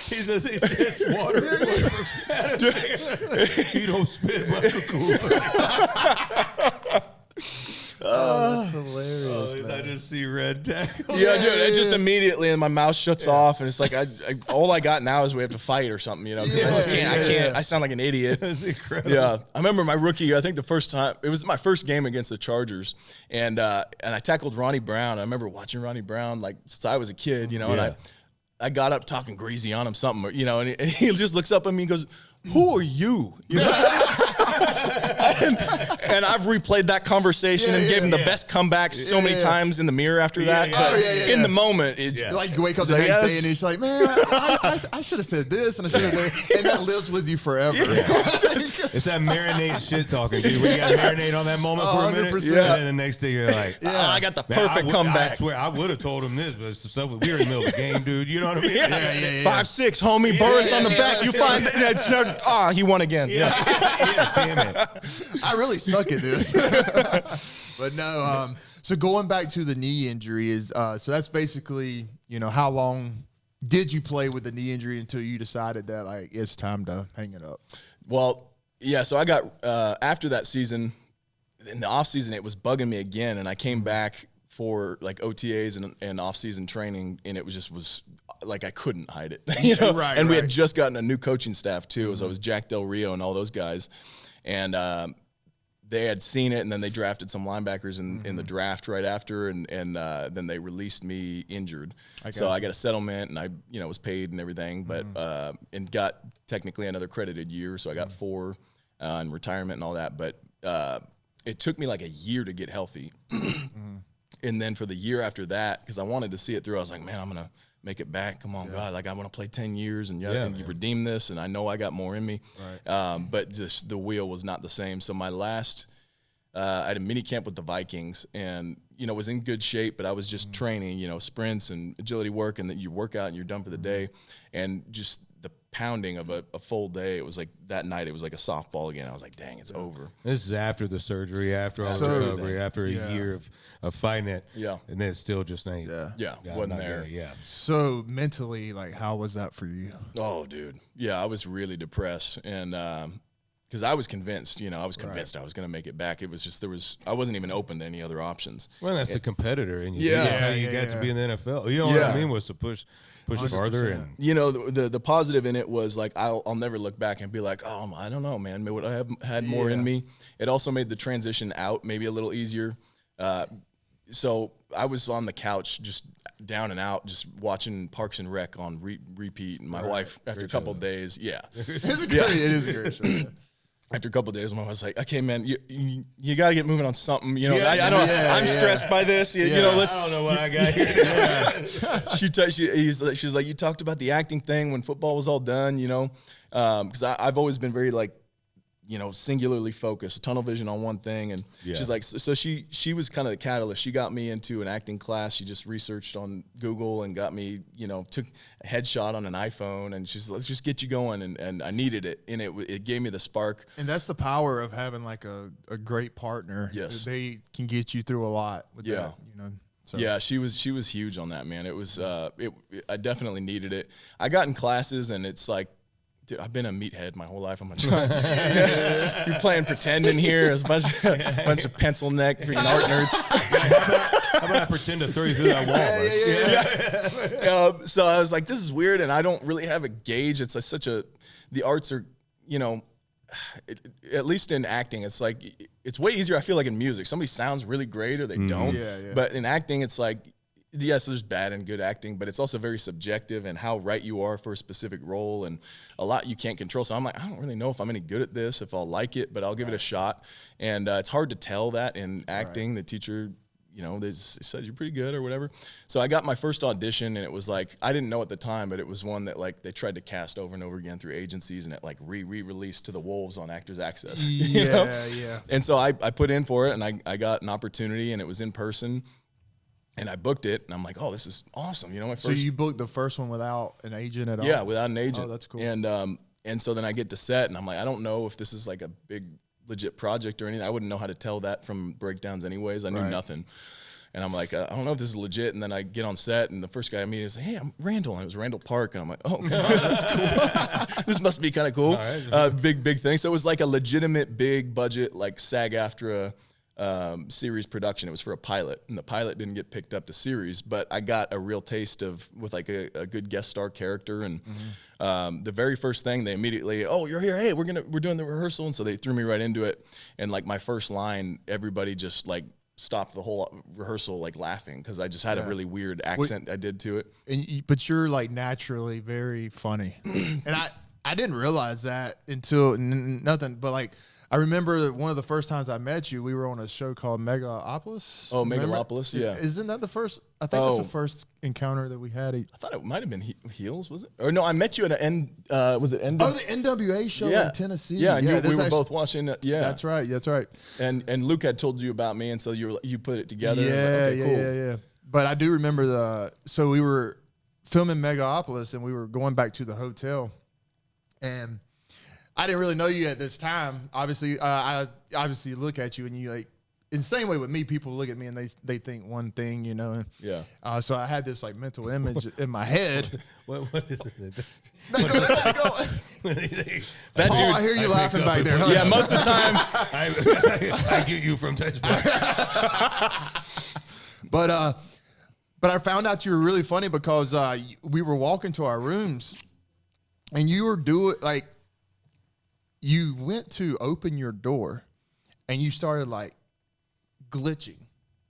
Speaker 1: He says water. You don't spit like a
Speaker 2: that's hilarious.
Speaker 1: I just see red tackle.
Speaker 3: Dude, it just immediately, and my mouth shuts off, and it's like all I got now is we have to fight or something, because I just can't. I can't. I sound like an idiot.
Speaker 1: That's incredible.
Speaker 3: Yeah, I remember my rookie year. I think the first time it was my first game against the Chargers, and I tackled Ronnie Brown. I remember watching Ronnie Brown like since I was a kid, and I got up talking greasy on him something, and he just looks up at me and goes, "Who are you?" And I've replayed that conversation and gave him the best comeback so many times in the mirror after that. But in the moment, it's
Speaker 2: like you wake up the next day and he's like, man, I should have said this and I should have, and that lives with you forever.
Speaker 1: It's that marinate shit talking, dude. Where you got to marinate on that moment for a minute, and then the next day you're like,
Speaker 3: I got the perfect comeback.
Speaker 1: I swear I would have told him this, but stuff we were in the middle of the game, dude. You know what I mean?
Speaker 3: 5'6", homie, Burris on the back. You find it's not. He won again.
Speaker 1: Damn it.
Speaker 2: I really suck at this. But no, so going back to the knee injury is so that's basically, how long did you play with the knee injury until you decided that like it's time to hang it up?
Speaker 3: Well, so I got after that season, in the off season, it was bugging me again, and I came back for like OTAs and off season training, and it was like I couldn't hide it. And we had just gotten a new coaching staff too. So it was Jack Del Rio and all those guys. And they had seen it, and then they drafted some linebackers in the draft right after, and then they released me injured. So I got a settlement, and I was paid and everything, but and got technically another credited year, so I got 4 in retirement and all that. But it took me like a year to get healthy, and then for the year after that, because I wanted to see it through, I was like, man, I'm gonna make it back. Come on, God. Like, I want to play 10 years and you redeem this. And I know I got more in me. But just the wheel was not the same. So my last, I had a mini camp with the Vikings and, was in good shape, but I was just training, sprints and agility work, and then you work out and you're done for the day. And just the pounding of a full day, it was like that night, it was like a softball again. I was like, dang, it's over.
Speaker 1: This is after the surgery, after all the recovery, after a year of fighting it.
Speaker 3: Yeah.
Speaker 1: And then it still just ain't.
Speaker 3: Wasn't there.
Speaker 2: So mentally, like, how was that for you?
Speaker 3: Oh, dude. Yeah, I was really depressed. And because I was convinced, I was convinced I was going to make it back. It was just, I wasn't even open to any other options.
Speaker 1: Well, that's the competitor in you. That's how you got to be in the NFL. You know what I mean? Was to push farther. And
Speaker 3: the positive in it was like, I'll never look back and be like, oh, I don't know, man. Would I have had more in me? It also made the transition out maybe a little easier. So I was on the couch just down and out, just watching Parks and Rec on repeat. And my wife, after a couple of days, it
Speaker 2: is a great show. Yeah.
Speaker 3: After a couple of days, my wife was like, "Okay, man, you got to get moving on something. You know, I'm stressed by this. You know, I
Speaker 1: don't know what I got here."
Speaker 3: She was like, "You talked about the acting thing when football was all done, you know, because I've always been very like, you know, singularly focused, tunnel vision on one thing." And she's like, so she was kind of the catalyst. She got me into an acting class. She just researched on Google and got me, you know, took a headshot on an iPhone, and she's like, "Let's just get you going." And I needed it, and it gave me the spark.
Speaker 2: And that's the power of having like a great partner.
Speaker 3: Yes,
Speaker 2: they can get you through a lot with that, you know. So.
Speaker 3: Yeah, she was huge on that, man. It was I definitely needed it. I got in classes, and it's like, dude, I've been a meathead my whole life. I'm like, you're playing pretend in here. There's a bunch of pencil neck freaking art nerds.
Speaker 1: How about I pretend to throw you through that
Speaker 3: wall? So I was like, this is weird, and I don't really have a gauge. It's like the arts are, you know, at least in acting, it's like it's way easier. I feel like in music, somebody sounds really great or they don't. But in acting, it's like, yes, there's bad and good acting, but it's also very subjective and how right you are for a specific role, and a lot you can't control. So I'm like, I don't really know if I'm any good at this, if I'll like it, but I'll give it a shot. And it's hard to tell that in acting. The teacher, you know, they said you're pretty good or whatever. So I got my first audition, and it was like, I didn't know at the time, but it was one that like they tried to cast over and over again through agencies, and it like re-released to the wolves on Actors Access. You know? And so I put in for it, and I got an opportunity, and it was in person. And I booked it, and I'm like, "Oh, this is awesome!" You know,
Speaker 2: so you booked the first one without an agent at all?
Speaker 3: Yeah, without an agent.
Speaker 2: Oh, that's cool.
Speaker 3: And so then I get to set, and I'm like, I don't know if this is like a big legit project or anything. I wouldn't know how to tell that from breakdowns, anyways. I knew nothing, and I'm like, I don't know if this is legit. And then I get on set, and the first guy I meet is, "Hey, I'm Randall," and it was Randall Park, and I'm like, "Oh, that's cool. This must be kind of cool." Big thing. So it was like a legitimate big budget, like SAG-AFTRA series production. It was for a pilot, and the pilot didn't get picked up to series, but I got a real taste with like a good guest star character. And the very first thing, they immediately, "Oh, you're here. Hey, we're doing the rehearsal." And so they threw me right into it. And like my first line, everybody just like stopped the whole rehearsal like laughing, because I just had a really weird accent I did to it.
Speaker 2: But you're like naturally very funny. And I didn't realize that until nothing, but like, I remember one of the first times I met you, we were on a show called Megalopolis.
Speaker 3: Oh, Megalopolis, yeah.
Speaker 2: Isn't that the first? I think that's the first encounter that we had.
Speaker 3: I thought it might have been Heels, was it? Or no, I met you at an was it NWA?
Speaker 2: Oh, the NWA show in Tennessee.
Speaker 3: Yeah, we were both watching it. Yeah,
Speaker 2: that's right.
Speaker 3: And Luke had told you about me, and so you put it together.
Speaker 2: Yeah. But I do remember so we were filming Megalopolis, and we were going back to the hotel, and I didn't really know you at this time. Obviously, I obviously look at you, and you like, in the same way with me, people look at me and they think one thing, you know. So I had this like mental image in my head.
Speaker 1: What is it?
Speaker 2: That Paul, dude, I hear you laughing back there. Huh?
Speaker 3: Yeah, most of the time
Speaker 1: I get you from textbook.
Speaker 2: But I found out you were really funny because we were walking to our rooms, and you were you went to open your door, and you started like glitching.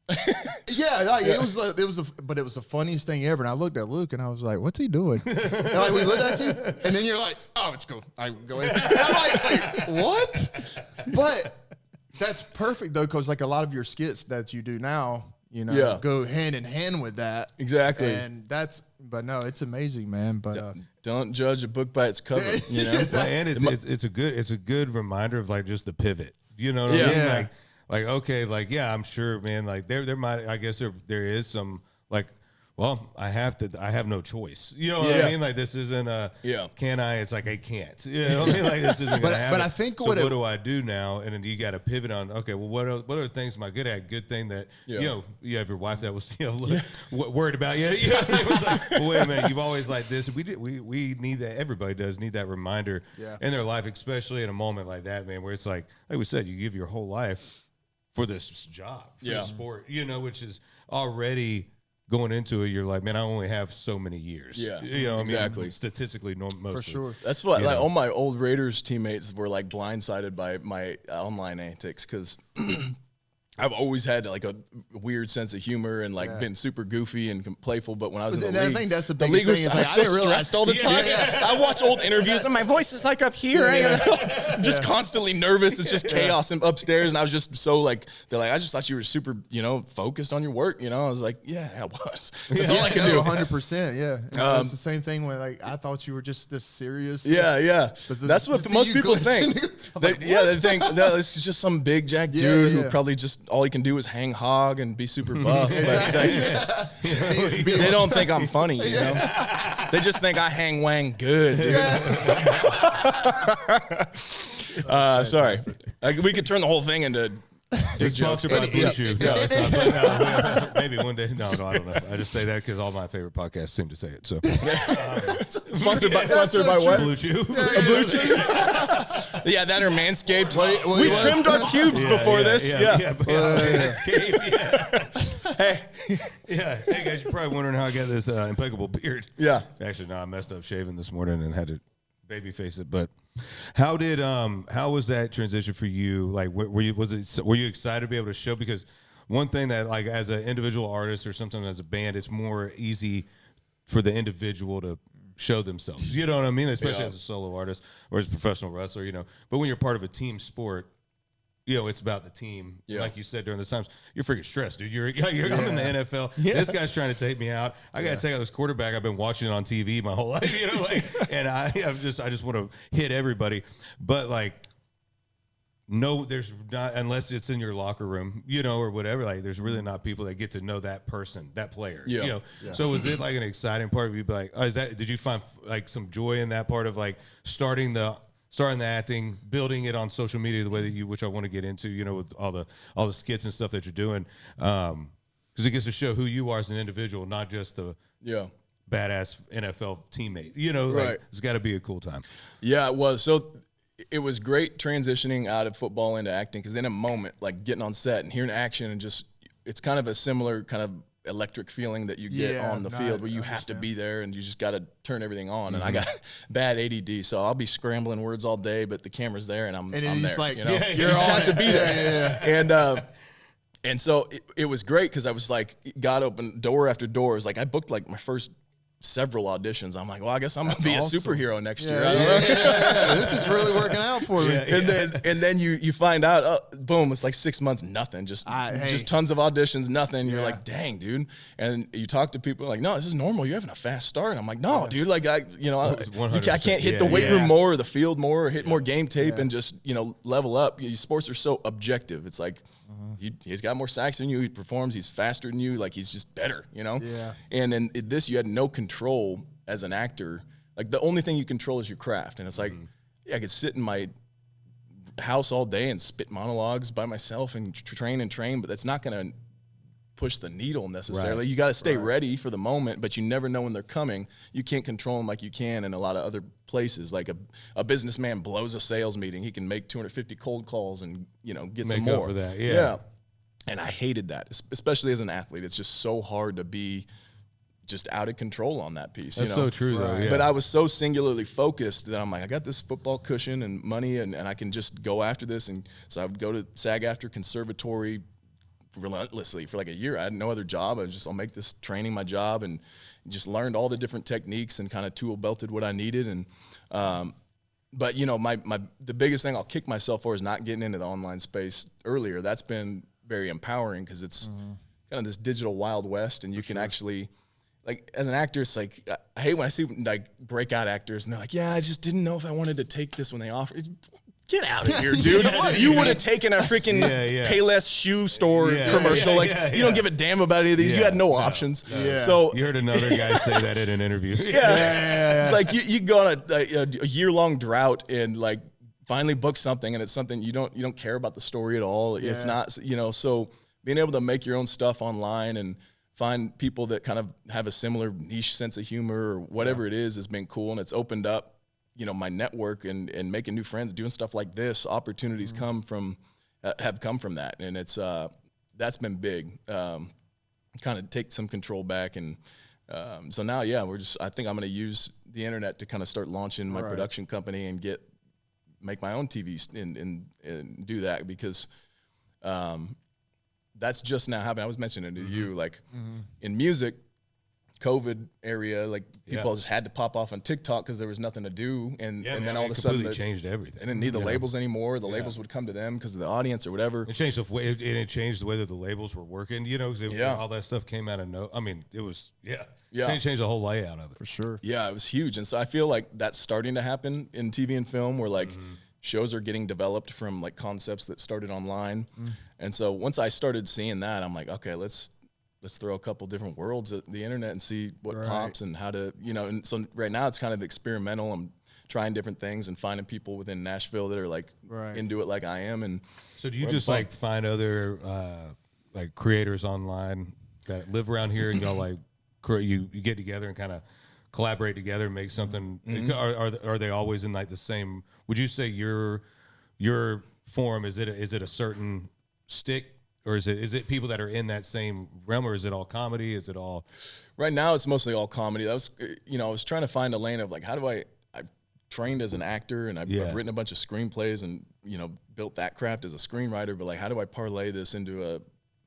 Speaker 2: It was the funniest thing ever. And I looked at Luke, and I was like, "What's he doing?" And like, we looked at you, and then you're like, "Oh, it's cool. I go in." And I'm like, what? But that's perfect though, because like a lot of your skits that you do now, you know, go hand in hand with that.
Speaker 3: Exactly.
Speaker 2: And but no, it's amazing, man. But
Speaker 3: don't judge a book by its cover, you know.
Speaker 1: And it's a good reminder of like just the pivot. You know what I mean? Like okay, like yeah, I'm sure, man. Like there might, I guess there is some like, well, I have no choice. You know what I mean? Like this isn't can I? It's like I can't. You know what I mean? Like this isn't gonna happen.
Speaker 2: But I think
Speaker 1: what do I do now? And then you got to pivot on. Okay, well, what are things am I good at? Good thing that you know you have your wife that was worried about you. You know, it was like, well, wait a minute, you've always like this. We need that. Everybody does need that reminder in their life, especially in a moment like that, man, where it's like we said, you give your whole life for this job, for this sport, you know, which is already. Going into it, you're like, man, I only have so many years.
Speaker 3: Yeah,
Speaker 1: you know,
Speaker 3: exactly.
Speaker 1: I mean, statistically, mostly.
Speaker 2: For sure.
Speaker 3: That's what all my old Raiders teammates were like blindsided by my online antics, because I've always had like a weird sense of humor and like been super goofy and playful. But when I was in the league,
Speaker 2: I think that's the
Speaker 3: league
Speaker 2: biggest thing.
Speaker 3: I was so stressed all the time. I watch old interviews and my voice is like up here. I'm just constantly nervous. It's just chaos upstairs. And I was just so like, they're like, I just thought you were super, focused on your work. I was like, yeah, I was. That's all I can do.
Speaker 2: 100%. Yeah. It's the same thing when like, I thought you were just this serious.
Speaker 3: Yeah. That's what most people think. They think this is just some big jack dude who probably just all he can do is hang hog and be super buff. But they don't think I'm funny, They just think I hang wang good, dude. Sorry. We could turn the whole thing into dick jokes.
Speaker 1: Sponsored by Blue Chew. No, it's not. No, maybe one day. No, I don't know. I just say that because all my favorite podcasts seem to say it. So,
Speaker 3: sponsored by what?
Speaker 1: Blue Chew.
Speaker 3: Blue Chew. Yeah, that or Manscaped. We trimmed our pubes before this. Yeah.
Speaker 1: Manscaped. Yeah. Hey guys, you're probably wondering how I got this impeccable beard.
Speaker 3: Yeah.
Speaker 1: Actually, no, I messed up shaving this morning and had to baby face it. But how was that transition for you? Like, were you excited to be able to show? Because one thing that, like, as an individual artist or sometimes as a band, it's more easy for the individual to show themselves. You know what I mean? Especially as a solo artist or as a professional wrestler, But when you're part of a team sport, it's about the team. Yeah. Like you said during the times, you're freaking stressed, dude. I'm in the NFL. Yeah. This guy's trying to take me out. I got to take out this quarterback. I've been watching it on TV my whole life, and I just want to hit everybody. But like, no, there's not, unless it's in your locker room, or whatever. Like, there's really not people that get to know that person, that player. Yeah. So was it like an exciting part of you? Like, did you find like some joy in that part of like starting the acting, building it on social media the way that which I want to get into, with all the skits and stuff that you're doing, because it gets to show who you are as an individual, not just the badass NFL teammate. Right. It's got to be a cool time.
Speaker 3: Yeah, it was. So it was great transitioning out of football into acting, because in a moment, like getting on set and hearing action, and just it's kind of a similar kind of electric feeling that you get on the field, where you have to be there and you just got to turn everything on. And I got bad ADD, so I'll be scrambling words all day, but the camera's there and I'm there. Like, you just have to be there. And so it was great, because I was like, God opened door after door. It was like I booked like my first several auditions. I'm like, well, I guess I'm gonna be a superhero next year.
Speaker 2: This is really working out for me.
Speaker 3: And then you find out, boom, it's like 6 months, nothing, just tons of auditions, nothing. You're like, dang, dude. And you talk to people like, no, this is normal. You're having a fast start. And I'm like, no, dude, like I can't hit the weight room more, or the field more, or hit more game tape and just level up. Sports are so objective. It's like he's got more sacks than you. He performs. He's faster than you. Like, he's just better, Yeah. And in this, you had no control as an actor. Like, the only thing you control is your craft. And it's like, I could sit in my house all day and spit monologues by myself and train, but that's not going to push the needle necessarily. Right. You got to stay ready for the moment, but you never know when they're coming. You can't control them like you can in a lot of other places. Like a businessman blows a sales meeting, he can make 250 cold calls and get some more
Speaker 1: for that. Yeah.
Speaker 3: And I hated that, especially as an athlete. It's just so hard to be just out of control on that piece.
Speaker 1: That's so true, though. Yeah.
Speaker 3: But I was so singularly focused that I'm like, I got this football cushion and money, and I can just go after this. And so I would go to SAG-AFTRA Conservatory relentlessly for like a year. I had no other job. I'll make this training my job, and just learned all the different techniques and kind of tool belted what I needed. And but the biggest thing I'll kick myself for is not getting into the online space earlier. That's been very empowering, because it's kind of this digital Wild West, and you can actually, like, as an actor, it's like, I hate when I see like breakout actors and they're like, I just didn't know if I wanted to take this when they offered. Get out of here, dude. You would have taken a freaking Payless shoe store commercial. You don't give a damn about any of these. You had no options. So
Speaker 1: you heard another guy say that in an interview.
Speaker 3: It's like you go on a year-long drought and like finally book something, and it's something you don't care about the story at all. It's not, so being able to make your own stuff online and find people that kind of have a similar niche sense of humor or whatever it is has been cool. And it's opened up, my network and making new friends, doing stuff like this. Opportunities have come from that. And it's, that's been big. Kind of take some control back. And so now, I think I'm going to use the internet to kind of start launching my production company and make my own TV and do that, because that's just now happening. I was mentioning to you, like in music, COVID area, like people just had to pop off on TikTok because there was nothing to do, and then all of a sudden
Speaker 1: it changed everything.
Speaker 3: They didn't need the labels anymore. The labels would come to them because of the audience or whatever.
Speaker 1: It changed it changed the way that the labels were working. You know, because all that stuff came out of I mean, it was changed the whole layout of it
Speaker 2: for sure.
Speaker 3: Yeah, it was huge, and so I feel like that's starting to happen in TV and film, where like shows are getting developed from like concepts that started online, and so once I started seeing that, I'm like, okay, let's throw a couple different worlds at the internet and see what pops and how to, you know. And so right now it's kind of experimental. I'm trying different things and finding people within Nashville that are like into it like I am. And
Speaker 1: so do you just like find other like creators online that live around here, and y'all like you get together and kind of collaborate together and make something? Are they always in like the same? Would you say your forum is it a certain stick? Or is it people that are in that same realm, or is it all comedy? Is it all?
Speaker 3: Right now, it's mostly all comedy. That was, you know, I was trying to find a lane of like, how do I've trained as an actor, and I've written a bunch of screenplays, and you know, built that craft as a screenwriter. But like, how do I parlay this into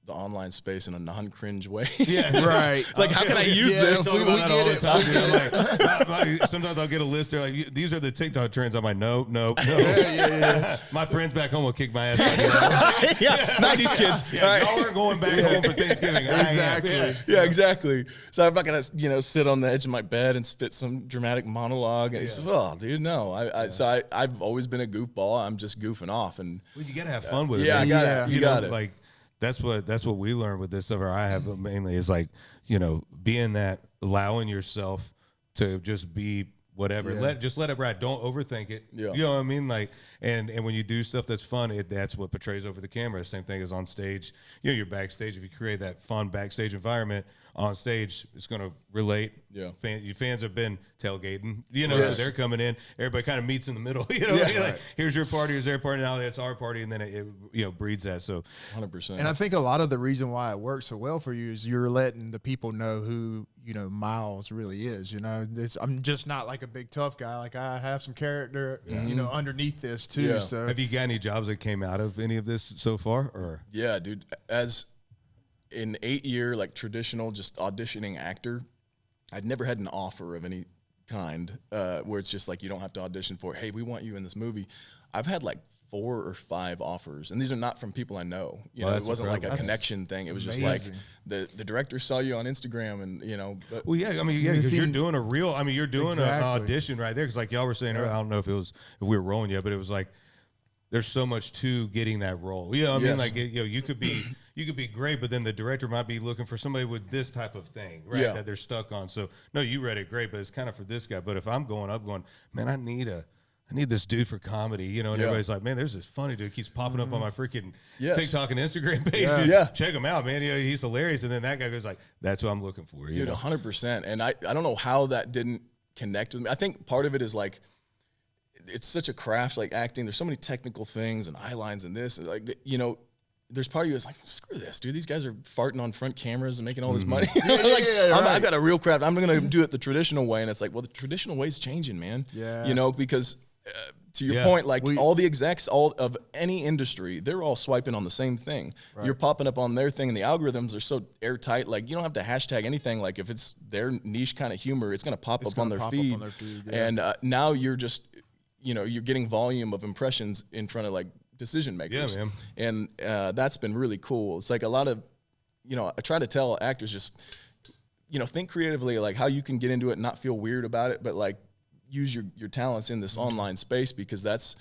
Speaker 3: the online space in a non-cringe way?
Speaker 1: Yeah, right.
Speaker 3: Like, how can I use this?
Speaker 1: We get all the time. Like, sometimes I'll get a list. They're like, these are the TikTok trends. I'm like, no. My friends back home will kick my ass.
Speaker 3: 90s kids.
Speaker 1: Y'all aren't going back home for Thanksgiving.
Speaker 3: Exactly. Yeah, exactly. So I'm not gonna, you know, sit on the edge of my bed and spit some dramatic monologue. And he says, well, dude, no. I've always been a goofball. I'm just goofing off, and
Speaker 1: well, you gotta have fun with it.
Speaker 3: Yeah, you got it.
Speaker 1: Like, that's what we learned with this stuff, or I have mainly, is like, you know, being that, allowing yourself to just be whatever. Just let it ride. Don't overthink it. Yeah. You know what I mean? Like, and when you do stuff that's fun, that's what portrays over the camera. Same thing as on stage. You know, you're backstage. If you create that fun backstage environment on stage, it's going to relate. Yeah. Your fans have been tailgating, you know, so they're coming in. Everybody kind of meets in the middle. You know, like, here's your party, here's their party. Now that's our party, and then it you know, breeds that. So
Speaker 3: 100%.
Speaker 2: And I think a lot of the reason why it works so well for you is you're letting the people know who, you know, Miles really is. You know, I'm just not like a big tough guy. Like, I have some character, you know, underneath this too. Yeah. So
Speaker 1: have you got any jobs that came out of any of this so far? Or
Speaker 3: yeah, dude, as an 8-year like traditional just auditioning actor, I'd never had an offer of any kind where it's just like, you don't have to audition for, hey, we want you in this movie. I've had like 4 or 5 offers, and these are not from people I know. You know, it wasn't like a connection thing. It was just like the director saw you on Instagram, and you know. But,
Speaker 1: well, yeah, I mean, because you're doing a real. I mean, you're doing an audition right there. Because like y'all were saying, I don't know if we were rolling yet, but it was like, there's so much to getting that role. You know what I mean? Like, you know, you could be great, but then the director might be looking for somebody with this type of thing, right? Yeah. That they're stuck on. So, no, you read it great, but it's kind of for this guy. But if I'm going, man, I need this dude for comedy, you know, and everybody's like, man, there's this funny dude keeps popping up on my freaking TikTok and Instagram page. Yeah. Check him out, man. You know, he's hilarious. And then that guy goes like, that's what I'm looking for.
Speaker 3: Dude, 100%. And I don't know how that didn't connect with me. I think part of it is like, it's such a craft, like acting. There's so many technical things and eye lines and this, like, you know, there's part of you that's like, screw this, dude. These guys are farting on front cameras and making all this money. I've got a real craft. I'm going to do it the traditional way. And it's like, well, the traditional way is changing, man. Yeah. You know, because to your point, like all the execs of any industry, they're all swiping on the same thing. Right. You're popping up on their thing, and the algorithms are so airtight. Like, you don't have to hashtag anything. Like, if it's their niche kind of humor, it's going to pop up on their feed. And now you're just, you know, you're getting volume of impressions in front of like decision makers. Yeah, man. And that's been really cool. It's like a lot of, you know, I try to tell actors just, you know, think creatively, like how you can get into it and not feel weird about it, but like use your talents in this online space, because that's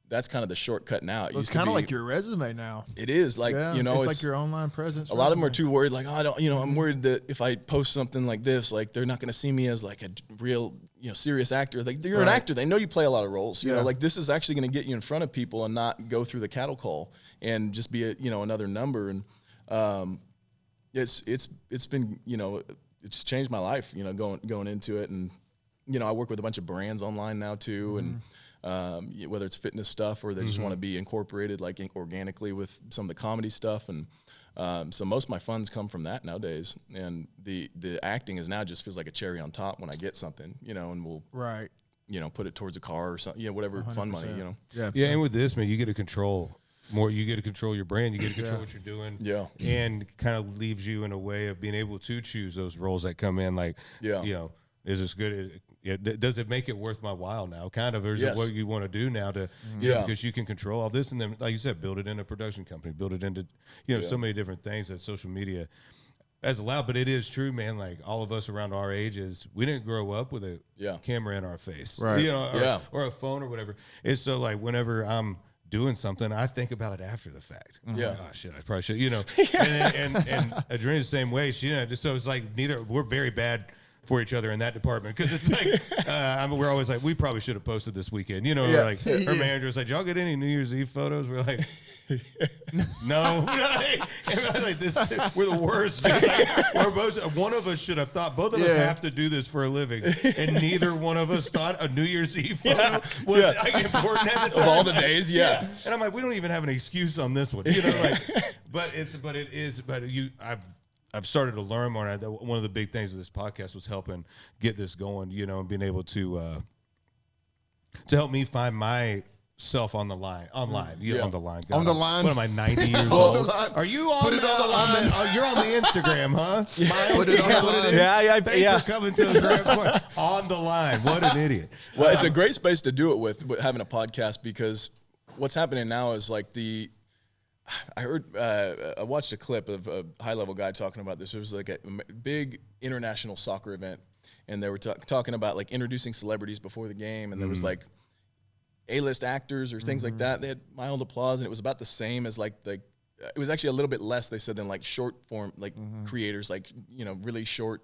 Speaker 3: kind of the shortcut now.
Speaker 2: Well, it's kind of like your resume now.
Speaker 3: It is like, you know,
Speaker 2: it's like your online presence.
Speaker 3: A lot of them are too worried. Like, oh, I don't, you know, I'm worried that if I post something like this, like they're not going to see me as like a real, you know, serious actor. Like, you're an actor. They know you play a lot of roles. You know, like, this is actually going to get you in front of people and not go through the cattle call and just be a, you know, another number. And it's been, you know, it's changed my life, you know, going into it. And, you know, I work with a bunch of brands online now too. And whether it's fitness stuff or they just want to be incorporated like organically with some of the comedy stuff. And so most of my funds come from that nowadays. And the acting is now just feels like a cherry on top when I get something, you know, and we'll, you know, put it towards a car or something, you know, whatever 100%. Fun money, you know.
Speaker 1: Yeah. And with this, man, you get to control more. You get to control your brand. You get to control what you're doing.
Speaker 3: Yeah.
Speaker 1: And kind of leaves you in a way of being able to choose those roles that come in. Like, you know, is this good? Does it make it worth my while now? Kind of, or is it what you want to do now to, you know, because you can control all this and then, like you said, build it in a production company, build it into, you know, so many different things that social media has allowed. But it is true, man. Like all of us around our ages, we didn't grow up with a camera in our face,
Speaker 2: right?
Speaker 1: You know, or a phone or whatever. It's so like whenever I'm doing something, I think about it after the fact.
Speaker 3: Yeah.
Speaker 1: Oh shit, I probably should, you know. And Adrina's the same way. She, you know, so it's like we're very bad for each other in that department, because it's like we're always like, we probably should have posted this weekend, you know. Like her manager was like, did y'all get any New Year's Eve photos? We're like, no. And like, we're the worst. Like, we're both, one of us should have thought, both of us have to do this for a living, and neither one of us thought a New Year's Eve photo was like, important at the time.
Speaker 3: Of all the days. And
Speaker 1: I'm like, we don't even have an excuse on this one, you know. Like, but I've started to learn more. One of the big things of this podcast was helping get this going, you know, and being able to help me find myself on the line, online. You know, on the line. God,
Speaker 2: on the line.
Speaker 1: What am I, 90 years old? Are you on, the line? Oh, you're on the Instagram, huh? Miles,
Speaker 2: put it on the line.
Speaker 1: Thanks for coming to the Grand Point. On the line. What an idiot.
Speaker 3: Well, it's a great space to do it with having a podcast, because what's happening now is like I watched a clip of a high-level guy talking about this. It was like a big international soccer event, and they were talking about like introducing celebrities before the game, and there was like A-list actors or things like that. They had mild applause, and it was about the same as like it was actually a little bit less, they said, than like short form like creators, like, you know, really short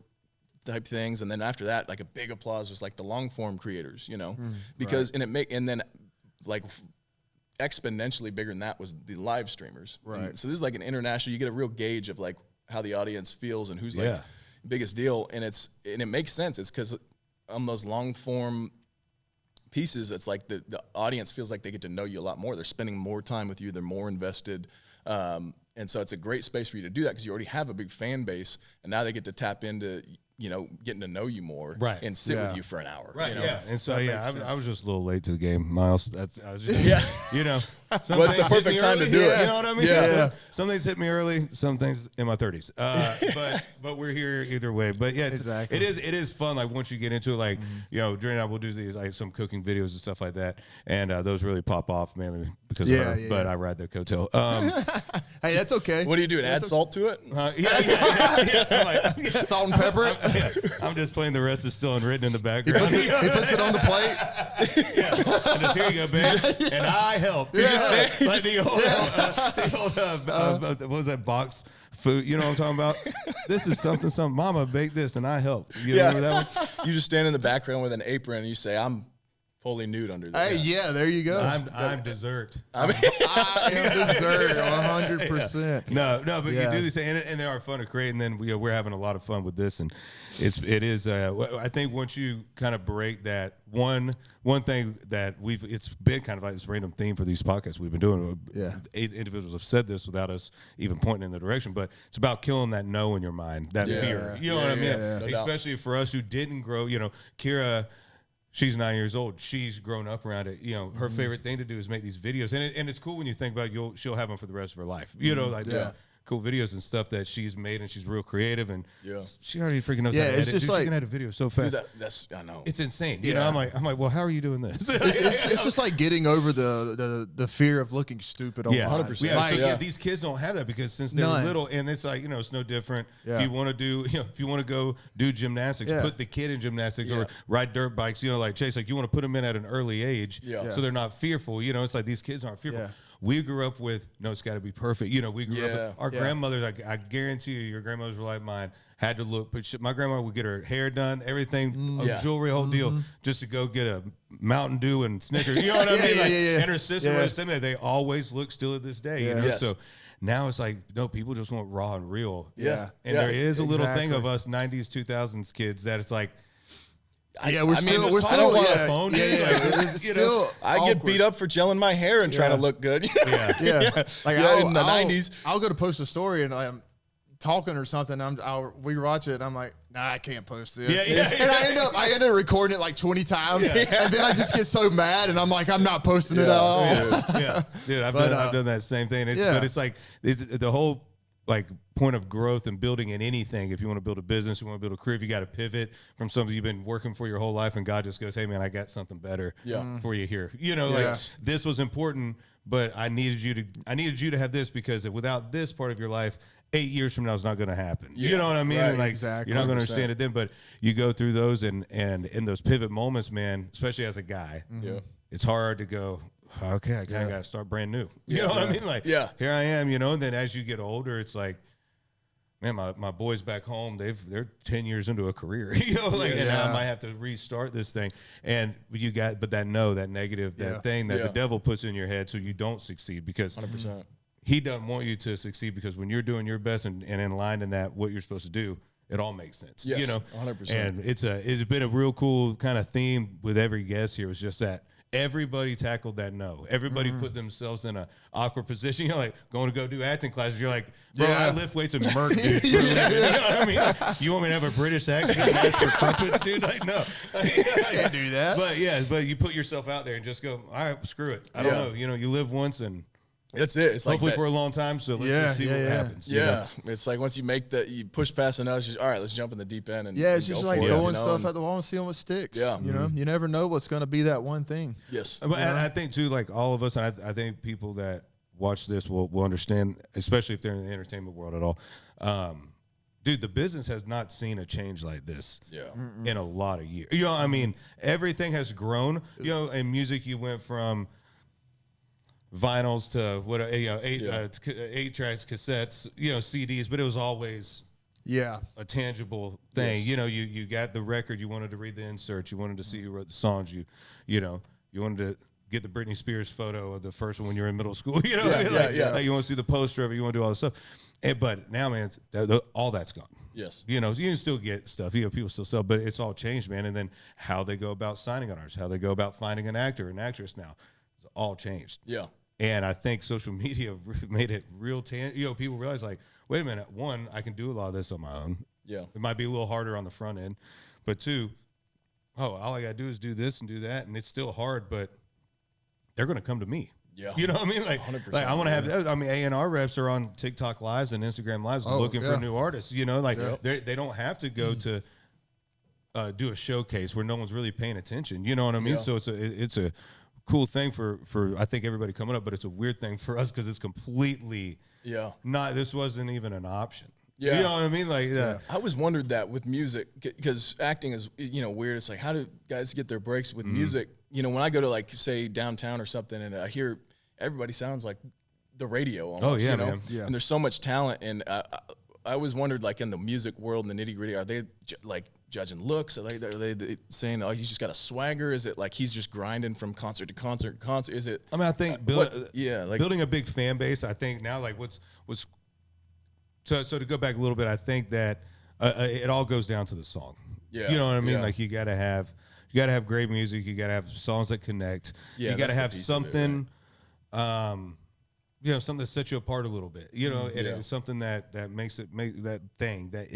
Speaker 3: type things. And then after that, like a big applause was like the long form creators, you know, because and then like exponentially bigger than that was the live streamers. Right. And so this is like an international, you get a real gauge of like how the audience feels and who's like biggest deal. And it makes sense. It's because on those long form pieces, it's like the audience feels like they get to know you a lot more. They're spending more time with you. They're more invested. And so it's a great space for you to do that, because you already have a big fan base, and now they get to tap into, you know, getting to know you more, and sit with you for an hour,
Speaker 1: right?
Speaker 3: You know?
Speaker 1: Yeah, and so I was just a little late to the game, Miles. I was just, you know,
Speaker 3: well, it's the perfect time to do it.
Speaker 1: You know what I mean? Yeah. Some things hit me early, some things in my 30s. But we're here either way. But yeah, it is fun. Like once you get into it, like you know, during I will do these like some cooking videos and stuff like that, and those really pop off mainly because of her. But I ride the coattail.
Speaker 2: Hey, that's okay.
Speaker 3: What do you do? Add salt to it?
Speaker 1: I'm like,
Speaker 2: salt and pepper.
Speaker 1: I'm just playing. The rest is still unwritten in the background.
Speaker 2: He puts it on the plate.
Speaker 1: And just, here you go, babe. And I helped. Like the old what was that box food? You know what I'm talking about? This is something. Mama baked this, and I helped. You remember that one?
Speaker 3: You just stand in the background with an apron, and you say, "I'm fully nude under there."
Speaker 2: Hey, there you go.
Speaker 1: I'm dessert.
Speaker 2: I am dessert, 100%.
Speaker 1: No, but you do these things, and they are fun to create. And then we're having a lot of fun with this, and it is. I think once you kind of break that one thing that it's been kind of like this random theme for these podcasts we've been doing. 8 individuals have said this without us even pointing in the direction, but it's about killing that no in your mind, that fear. You know what I mean? No Especially for us who didn't grow. You know, Kira. She's 9 years old. She's grown up around it. You know, her favorite thing to do is make these videos, and it's cool when you think about it, she'll have them for the rest of her life. You know, like cool videos and stuff that she's made, and she's real creative, and she already freaking knows how to edit.
Speaker 2: Just like,
Speaker 1: she can edit a video so fast.
Speaker 3: Dude, I know.
Speaker 1: It's insane. You know, I'm like, well, how are you doing this?
Speaker 2: It's just like getting over the fear of looking stupid online.
Speaker 3: 100%.
Speaker 1: So these kids don't have that, because since they're little, and it's like, you know, it's no different. If you want to do, if you want to go do gymnastics, put the kid in gymnastics or ride dirt bikes. You know, like Chase, like you want to put them in at an early age, so they're not fearful. You know, it's like these kids aren't fearful. We grew up with, no, it's got to be perfect. You know, we grew up with our grandmothers. I guarantee you, your grandmothers were like mine. Had to look. My grandma would get her hair done, everything, jewelry, whole deal, just to go get a Mountain Dew and Snickers. You know what I mean? And her sister would send me. They always look still to this day. You know, so now it's like, no, people just want raw and real. And there is a little thing of us 90s, 2000s kids that it's like,
Speaker 2: we're still on
Speaker 1: a phone.
Speaker 3: I get beat up for gelling my hair and trying to look good.
Speaker 2: Like
Speaker 3: in the 90s,
Speaker 2: I'll go to post a story and talking or something. We watch it. And I'm like, nah, I can't post this.
Speaker 1: Yeah.
Speaker 2: And I end up recording it like 20 times. And then I just get so mad and I'm like, I'm not posting it at all.
Speaker 1: Dude, I've done that same thing. But it's like the whole like point of growth and building in anything. If you want to build a business, you want to build a career, if you got to pivot from something you've been working for your whole life, and God just goes, hey man, I got something better for you here. Like this was important, but I needed you to have this, because without this part of your life, 8 years from now is not going to happen. You know what I mean?
Speaker 2: Right,
Speaker 1: like
Speaker 2: exactly.
Speaker 1: you're not going to understand it then, but you go through those and in those pivot moments, man, especially as a guy, it's hard to go, okay, I got to start brand new. You know what I mean? Like, here I am, and then as you get older, it's like, man, my boys back home, they're 10 years into a career, and I might have to restart this thing. And but that negative, that thing that the devil puts in your head so you don't succeed, because
Speaker 3: 100%.
Speaker 1: He doesn't want you to succeed, because when you're doing your best and in line in that, what you're supposed to do, it all makes sense.
Speaker 3: Yes, 100%.
Speaker 1: And it's been a real cool kind of theme with every guest here. It's just that everybody tackled that no. Everybody put themselves in an awkward position. You're like, going to go do acting classes. You're like, bro, I lift weights and murk dudes for a living. You know what I mean? Like, you want me to have a British accent and ask for crumpets, dude? Like, no.
Speaker 2: I can't do that.
Speaker 1: But you put yourself out there and just go, all right, screw it. I don't know. You live once, and
Speaker 3: that's it. It's
Speaker 1: hopefully
Speaker 3: like
Speaker 1: for a long time. So let's just see what happens.
Speaker 3: Yeah. It's like once you push past the nose, all right, let's jump in the deep end. And
Speaker 2: it's just like throwing
Speaker 3: stuff
Speaker 2: stuff at the wall and seeing what sticks.
Speaker 3: Yeah.
Speaker 2: You never know what's going to be that one thing.
Speaker 3: Yes.
Speaker 1: But I think too, like all of us, and I think people that watch this will understand, especially if they're in the entertainment world at all. Dude, the business has not seen a change like this in a lot of years. I mean, everything has grown. In music, you went from vinyls to 8-tracks, cassettes, CDs, but it was always a tangible thing.
Speaker 3: Yes.
Speaker 1: You got the record, you wanted to read the insert, you wanted to see who wrote the songs, you wanted to get the Britney Spears photo of the first one when you were in middle school. Like, you want to see the poster of it, you want to do all this stuff. But now, man, all that's gone.
Speaker 3: Yes.
Speaker 1: You can still get stuff. People still sell, but it's all changed, man. And then how they go about signing on ours, how they go about finding an actor, an actress now, it's all changed.
Speaker 3: Yeah.
Speaker 1: And I think social media made it real. People realize, like, wait a minute. One, I can do a lot of this on my own.
Speaker 3: Yeah.
Speaker 1: It might be a little harder on the front end, but two, all I gotta do is do this and do that, and it's still hard, but they're gonna come to me.
Speaker 3: Yeah.
Speaker 1: You know what I mean? Like,
Speaker 3: 100%,
Speaker 1: I want to have. I mean, A&R reps are on TikTok lives and Instagram lives looking for new artists. They don't have to go to do a showcase where no one's really paying attention. You know what I mean? So it's a cool thing for I think everybody coming up, but it's a weird thing for us because it's completely not. This wasn't even an option.
Speaker 3: Yeah.
Speaker 1: You know what I mean? Like,
Speaker 3: I always wondered that with music, because acting is, weird. It's like, how do guys get their breaks with music? When I go to, like, say downtown or something, and I hear everybody sounds like the radio almost,
Speaker 1: oh yeah, man.
Speaker 3: Yeah. And there's so much talent, and I always wondered, like, in the music world and the nitty gritty, are they like judging looks? Are they saying, oh, he's just got a swagger? Is it like he's just grinding from concert to concert? Is it?
Speaker 1: I mean, I think building a big fan base. I think now, like, what's so to go back a little bit, I think that it all goes down to the song. Yeah, you know what I mean. Like, you gotta have great music. You gotta have songs that connect. Yeah, you gotta have something. Something that sets you apart a little bit, and it's something that makes that thing, but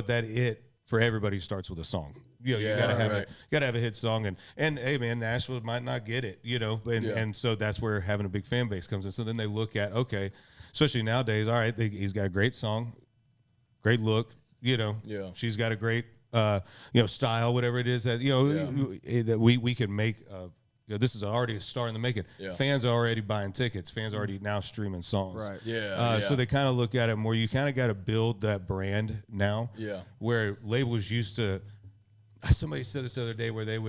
Speaker 1: that it for everybody starts with a song. You gotta have a hit song, and hey man, Nashville might not get it, and so that's where having a big fan base comes in. So then they look at, okay, especially nowadays, all right, he's got a great song, great look, she's got a great style, whatever it is that that we can make. This is already a star in the making. Yeah. Fans are already buying tickets. Fans are already now streaming songs.
Speaker 2: Right.
Speaker 3: Yeah.
Speaker 1: So they kind of look at it more. You kind of got to build that brand now. Yeah. Where labels used to. Somebody said this the other day where they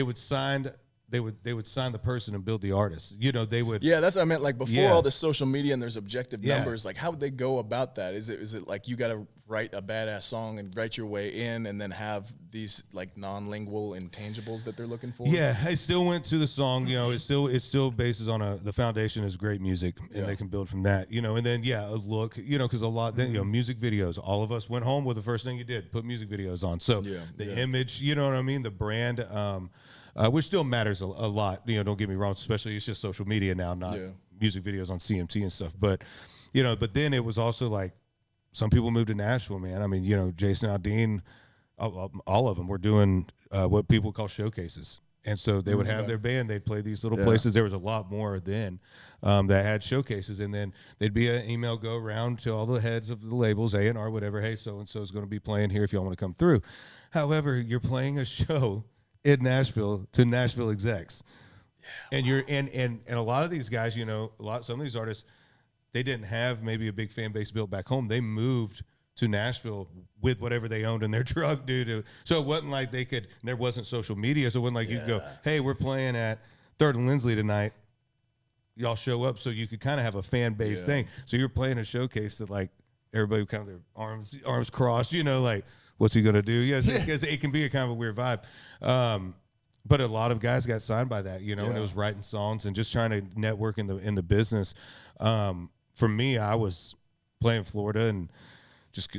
Speaker 1: would sign the person and build the artist. They would.
Speaker 3: Yeah, that's what I meant. Like, before all the social media and there's objective numbers, like, how would they go about that? Is it like you got to write a badass song and write your way in, and then have these, like, non-lingual intangibles that they're looking for?
Speaker 1: Yeah, I still went to the song. It still bases on the foundation is great music, and they can build from that. And then a look. Because a lot then music videos. All of us went home with the first thing you did, put music videos on. So the image, you know what I mean, the brand. Which still matters a lot. Don't get me wrong. Especially it's just social media now, not music videos on CMT and stuff. But but then it was also like some people moved to Nashville, man. I mean, Jason Aldean, all of them were doing what people call showcases. And so they would have their band. They'd play these little places. There was a lot more then that had showcases. And then there'd be an email go around to all the heads of the labels, A&R, whatever. Hey, so-and-so is going to be playing here if y'all want to come through. However, you're playing a show in Nashville to Nashville execs. Yeah. And you're and a lot of these guys, some of these artists, they didn't have maybe a big fan base built back home. They moved to Nashville with whatever they owned in their truck, dude. So it wasn't like there wasn't social media. So it wasn't like you could go, hey, we're playing at 3rd and Lindsley tonight. Y'all show up. So you could kind of have a fan base thing. So you're playing a showcase that like everybody kind of their arms crossed, like what's he going to do? Yes, because it can be a kind of a weird vibe. But a lot of guys got signed by that, and it was writing songs and just trying to network in the business. For me, I was playing Florida and just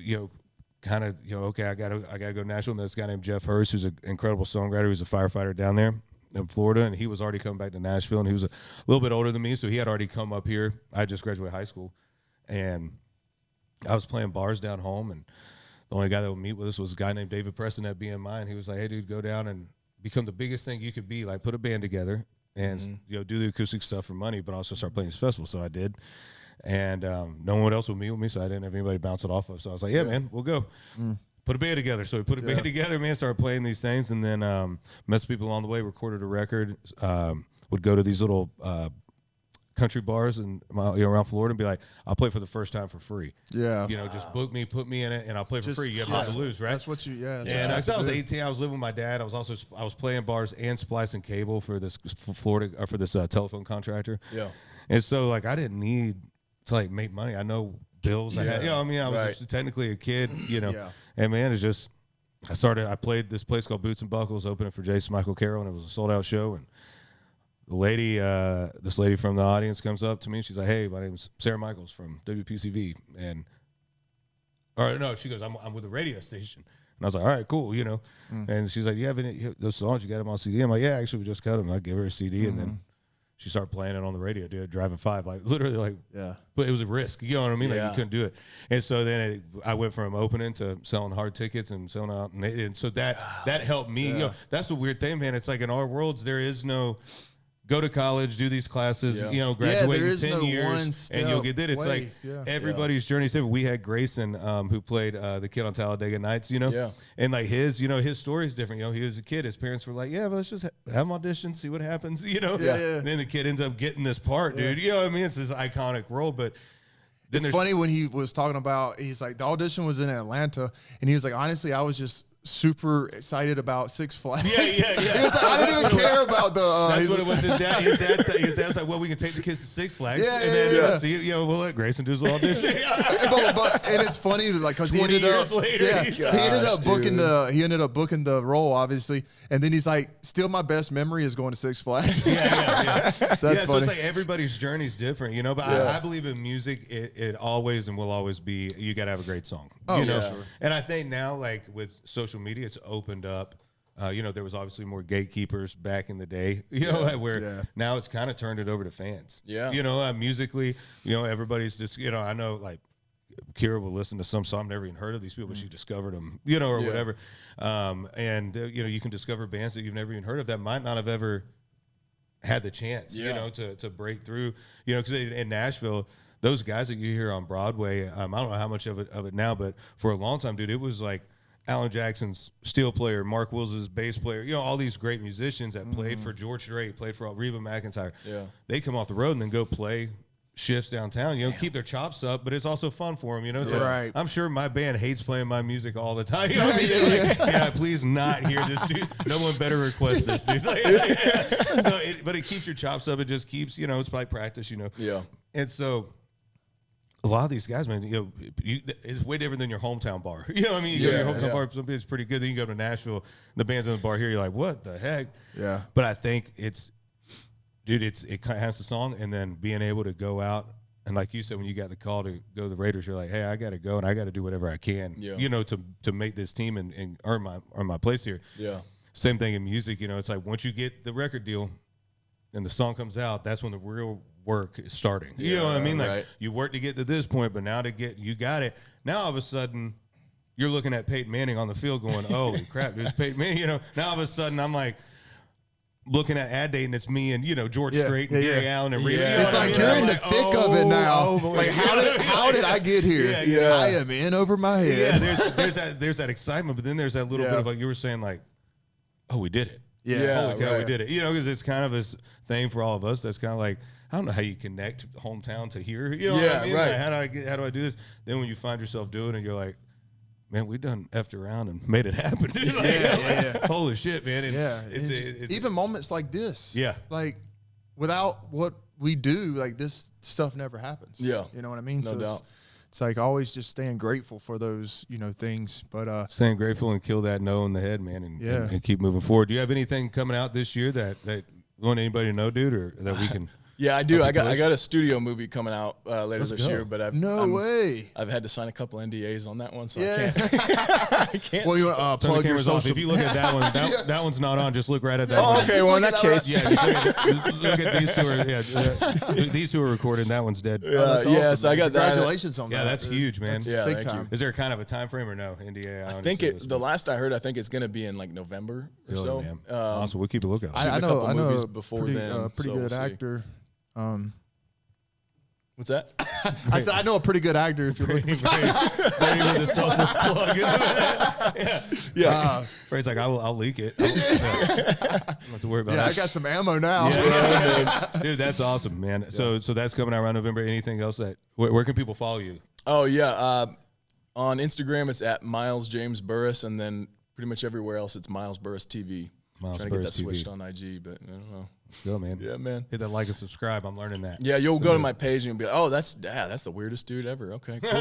Speaker 1: kind of okay, I gotta go to Nashville. And this guy named Jeff Hurst, who's an incredible songwriter, who's a firefighter down there in Florida, and he was already coming back to Nashville, and he was a little bit older than me, so he had already come up here. I just graduated high school, and I was playing bars down home, and the only guy that would meet with us was a guy named David Preston at BMI, and he was like, hey, dude, go down and become the biggest thing you could be. Like, put a band together and do the acoustic stuff for money, but also start playing this festival. So I did. And no one else would meet with me, so I didn't have anybody to bounce it off of. So I was like, yeah, man, we'll go. Put a band together. So we put a band together, man, started playing these things, and then met some people along the way, recorded a record, would go to these little country bars and around Florida and be like, I'll play for the first time for free. Yeah. Just book me, put me in it, and I'll play for free. You have nothing to lose, right?
Speaker 2: That's what you,
Speaker 1: And I was 18. I was living with my dad. I was playing bars and splicing cable for this telephone contractor. Yeah. And so, like, I didn't need to, like, make money. I know bills. I had, I was just technically a kid, And, man, it's just, I played this place called Boots and Buckles, opening for Jason Michael Carroll, and it was a sold-out show, and this lady from the audience comes up to me. She's like, hey, my name's Sarah Michaels from WPCV. She goes, I'm with the radio station. And I was like, all right, cool, And she's like, you have any those songs? You got them on CD? I'm like, yeah, actually, we just cut them. I gave her a CD, and then she started playing it on the radio, dude, driving 5, like literally, like, but it was a risk, you know what I mean? Like, you couldn't do it. And so then I went from opening to selling hard tickets and selling out. And so that helped me. That's the weird thing, man. It's like in our worlds, there is no go to college, do these classes, graduate in 10 years, and you'll get it. It's like everybody's journey is different. We had Grayson, who played the kid on Talladega Nights, and like his story is different. He was a kid. His parents were like, yeah, but let's just have him audition, see what happens, And then the kid ends up getting this part, dude. You know what I mean? It's this iconic role, but
Speaker 2: it's funny when he was talking about, he's like, the audition was in Atlanta, and he was like, honestly, I was just super excited about Six Flags.
Speaker 1: Yeah.
Speaker 2: He was like, I didn't even care about the.
Speaker 1: That's what it was. His dad was like, well, we can take the kids to Six Flags. We'll let Grayson do his audition.
Speaker 2: And it's funny, like, because he ended up later, he ended up booking the role, obviously, and then he's like, still my best memory is going to Six Flags.
Speaker 1: So that's funny. So it's like everybody's journey is different, But I believe in music, it always and will always be, you got to have a great song. Sure. And I think now, like with social media, it's opened up. There was obviously more gatekeepers back in the day, where now it's kind of turned it over to fans. Yeah. Musically, everybody's just, I know like Kira will listen to some song, I've never even heard of these people, but she discovered them, or whatever. You can discover bands that you've never even heard of that might not have ever had the chance, to break through, because in Nashville, those guys that you hear on Broadway, I don't know how much of it now, but for a long time, dude, it was like Alan Jackson's steel player, Mark Wills' bass player, all these great musicians that played for George Strait, played for Reba McEntire. Yeah. They come off the road and then go play shifts downtown, keep their chops up, but it's also fun for them, So right. I'm sure my band hates playing my music all the time. Please not hear this, dude. No one better request this, dude. But it keeps your chops up. It just keeps, it's like practice, Yeah. And so a lot of these guys, man, it's way different than your hometown bar. You know what I mean? You go to your hometown bar, it's pretty good. Then you go to Nashville, the band's in the bar here, you're like, what the heck? Yeah. But I think it has the song, and then being able to go out, and like you said, when you got the call to go to the Raiders, you're like, hey, I got to go, and I got to do whatever I can, to make this team and earn my place here. Yeah. Same thing in music, it's like once you get the record deal and the song comes out, that's when the real work is starting. You know what I mean? Like you work to get to this point, but now you got it. Now all of a sudden, you're looking at Peyton Manning on the field going, holy crap, there's Peyton Manning. You know, now all of a sudden I'm like looking at ad date and it's me and, you know, George Strait and Gary Allen and Reed.
Speaker 2: It's like you're in the thick of it now. Like, how did I get here? I am in over my head.
Speaker 1: Yeah, there's that excitement, but then there's that little bit of like you were saying, like, oh, we did it.
Speaker 2: Yeah,
Speaker 1: holy cow, we did it. You know, because it's kind of this thing for all of us that's kind of like, I don't know how you connect hometown to here. You know what I mean?
Speaker 3: Right.
Speaker 1: Like, how do I do this? Then when you find yourself doing it, you're like, man, we done effed around and made it happen. Holy shit, man. And
Speaker 2: it's even moments like this.
Speaker 1: Yeah.
Speaker 2: Like, without what we do, like, this stuff never happens.
Speaker 3: Yeah.
Speaker 2: You know what I mean?
Speaker 3: No doubt.
Speaker 2: It's like always just staying grateful for those, you know, things. But
Speaker 1: staying grateful and kill that no in the head, man, and keep moving forward. Do you have anything coming out this year that you want anybody to know, dude, or that we can?
Speaker 3: Yeah, I do. I got a studio movie coming out later this year, but I've had to sign a couple NDAs on that one, so I can't.
Speaker 2: Well, you want to plug your social.
Speaker 1: If you look at that one, that one's not on. Just look right at that.
Speaker 3: Oh,
Speaker 1: one.
Speaker 3: okay. Well, in that case,
Speaker 1: look at these two. These two are recording. That one's dead.
Speaker 2: That's
Speaker 3: yeah,
Speaker 2: awesome,
Speaker 3: so I got that.
Speaker 2: Congratulations on that.
Speaker 1: Yeah, that's huge, man.
Speaker 3: Yeah,
Speaker 2: big
Speaker 3: thank
Speaker 2: time.
Speaker 3: you.
Speaker 1: Is there kind of a time frame or no NDA?
Speaker 3: I think the last I heard, I think it's going to be in like November or so.
Speaker 1: Man. Awesome. We'll keep a lookout.
Speaker 2: I know
Speaker 3: movies before then.
Speaker 2: Pretty good actor.
Speaker 3: What's that?
Speaker 2: I said I know a pretty good actor. If you're looking for
Speaker 1: with the selfless plug.
Speaker 3: Yeah.
Speaker 1: Frank's like, I'll leak it. I don't have to worry about that.
Speaker 2: I got some ammo now.
Speaker 1: Dude, that's awesome, man. Yeah. So that's coming out around November. Anything else where can people follow you?
Speaker 3: Oh yeah, on Instagram it's at Miles James Burris, and then pretty much everywhere else it's Miles Burris TV.
Speaker 1: Miles
Speaker 3: trying to get that switched on IG, but I don't know.
Speaker 1: Let's go, man.
Speaker 3: Yeah, man.
Speaker 1: Hit that like and subscribe. I'm learning that.
Speaker 3: Yeah, you'll go to my page and you'll be like, oh, that's the weirdest dude ever. Okay, cool.
Speaker 1: Now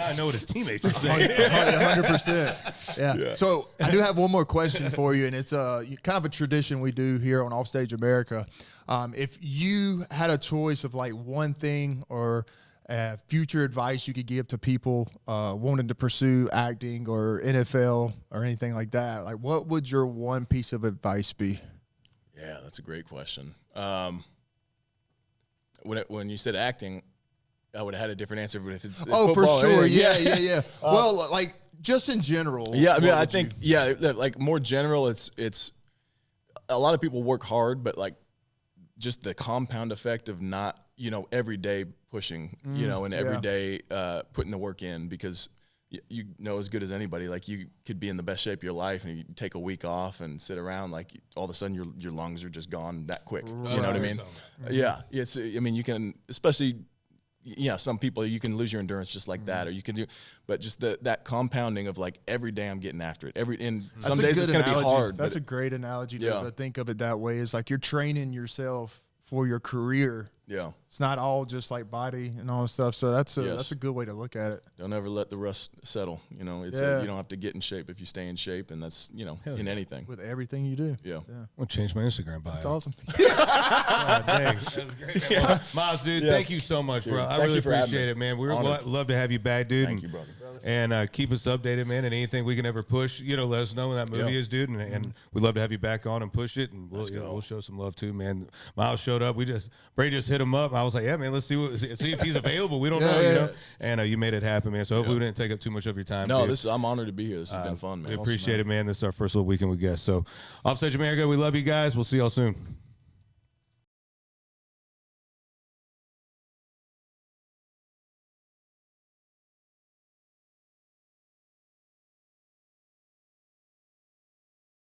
Speaker 1: I know what his teammates are saying.
Speaker 2: 100%. Yeah. So I do have one more question for you, and it's kind of a tradition we do here on Offstage America. If you had a choice of like one thing or future advice you could give to people wanting to pursue acting or NFL or anything like that, like what would your one piece of advice be?
Speaker 3: Yeah, that's a great question. When you said acting, I would have had a different answer. But if it's
Speaker 2: football, for sure, yeah. Well, like just in general.
Speaker 3: Yeah, I think like more general. It's a lot of people work hard, but like just the compound effect of not every day pushing, and every day putting the work in, because you know as good as anybody, like you could be in the best shape of your life and you take a week off and sit around, like all of a sudden your lungs are just gone that quick. You know what I mean? Yeah. It's, I mean, you can, especially, some people, you can lose your endurance just like that, or you can do, but just that compounding of like every day I'm getting after it. Some days it's going to be hard.
Speaker 2: That's a great analogy to think of it that way. It's like you're training yourself for your career.
Speaker 3: Yeah.
Speaker 2: It's not all just like body and all that stuff. So that's a good way to look at it.
Speaker 3: Don't ever let the rust settle. You don't have to get in shape if you stay in shape, and that's, in anything.
Speaker 2: With everything you do.
Speaker 3: Yeah.
Speaker 1: I'm going to change my Instagram bio.
Speaker 2: That's awesome.
Speaker 1: God, dang. That was great. Man. Well, Miles, dude, thank you so much, bro. I really appreciate it, man. We'd love to have you back, dude.
Speaker 3: Thank you, brother.
Speaker 1: And keep us updated, man. And anything we can ever push, let us know when that movie is, dude. And we'd love to have you back on and push it. And we'll show some love too, man. Miles showed up. Brady just hit him up. I was like, yeah, man, let's see if he's available. We don't know, And you made it happen, man. So hopefully we didn't take up too much of your time.
Speaker 3: No, I'm honored to be here. This has been fun, man.
Speaker 1: We appreciate it, man. This is our first little weekend with guests. So, Offstage America, we love you guys. We'll see y'all soon.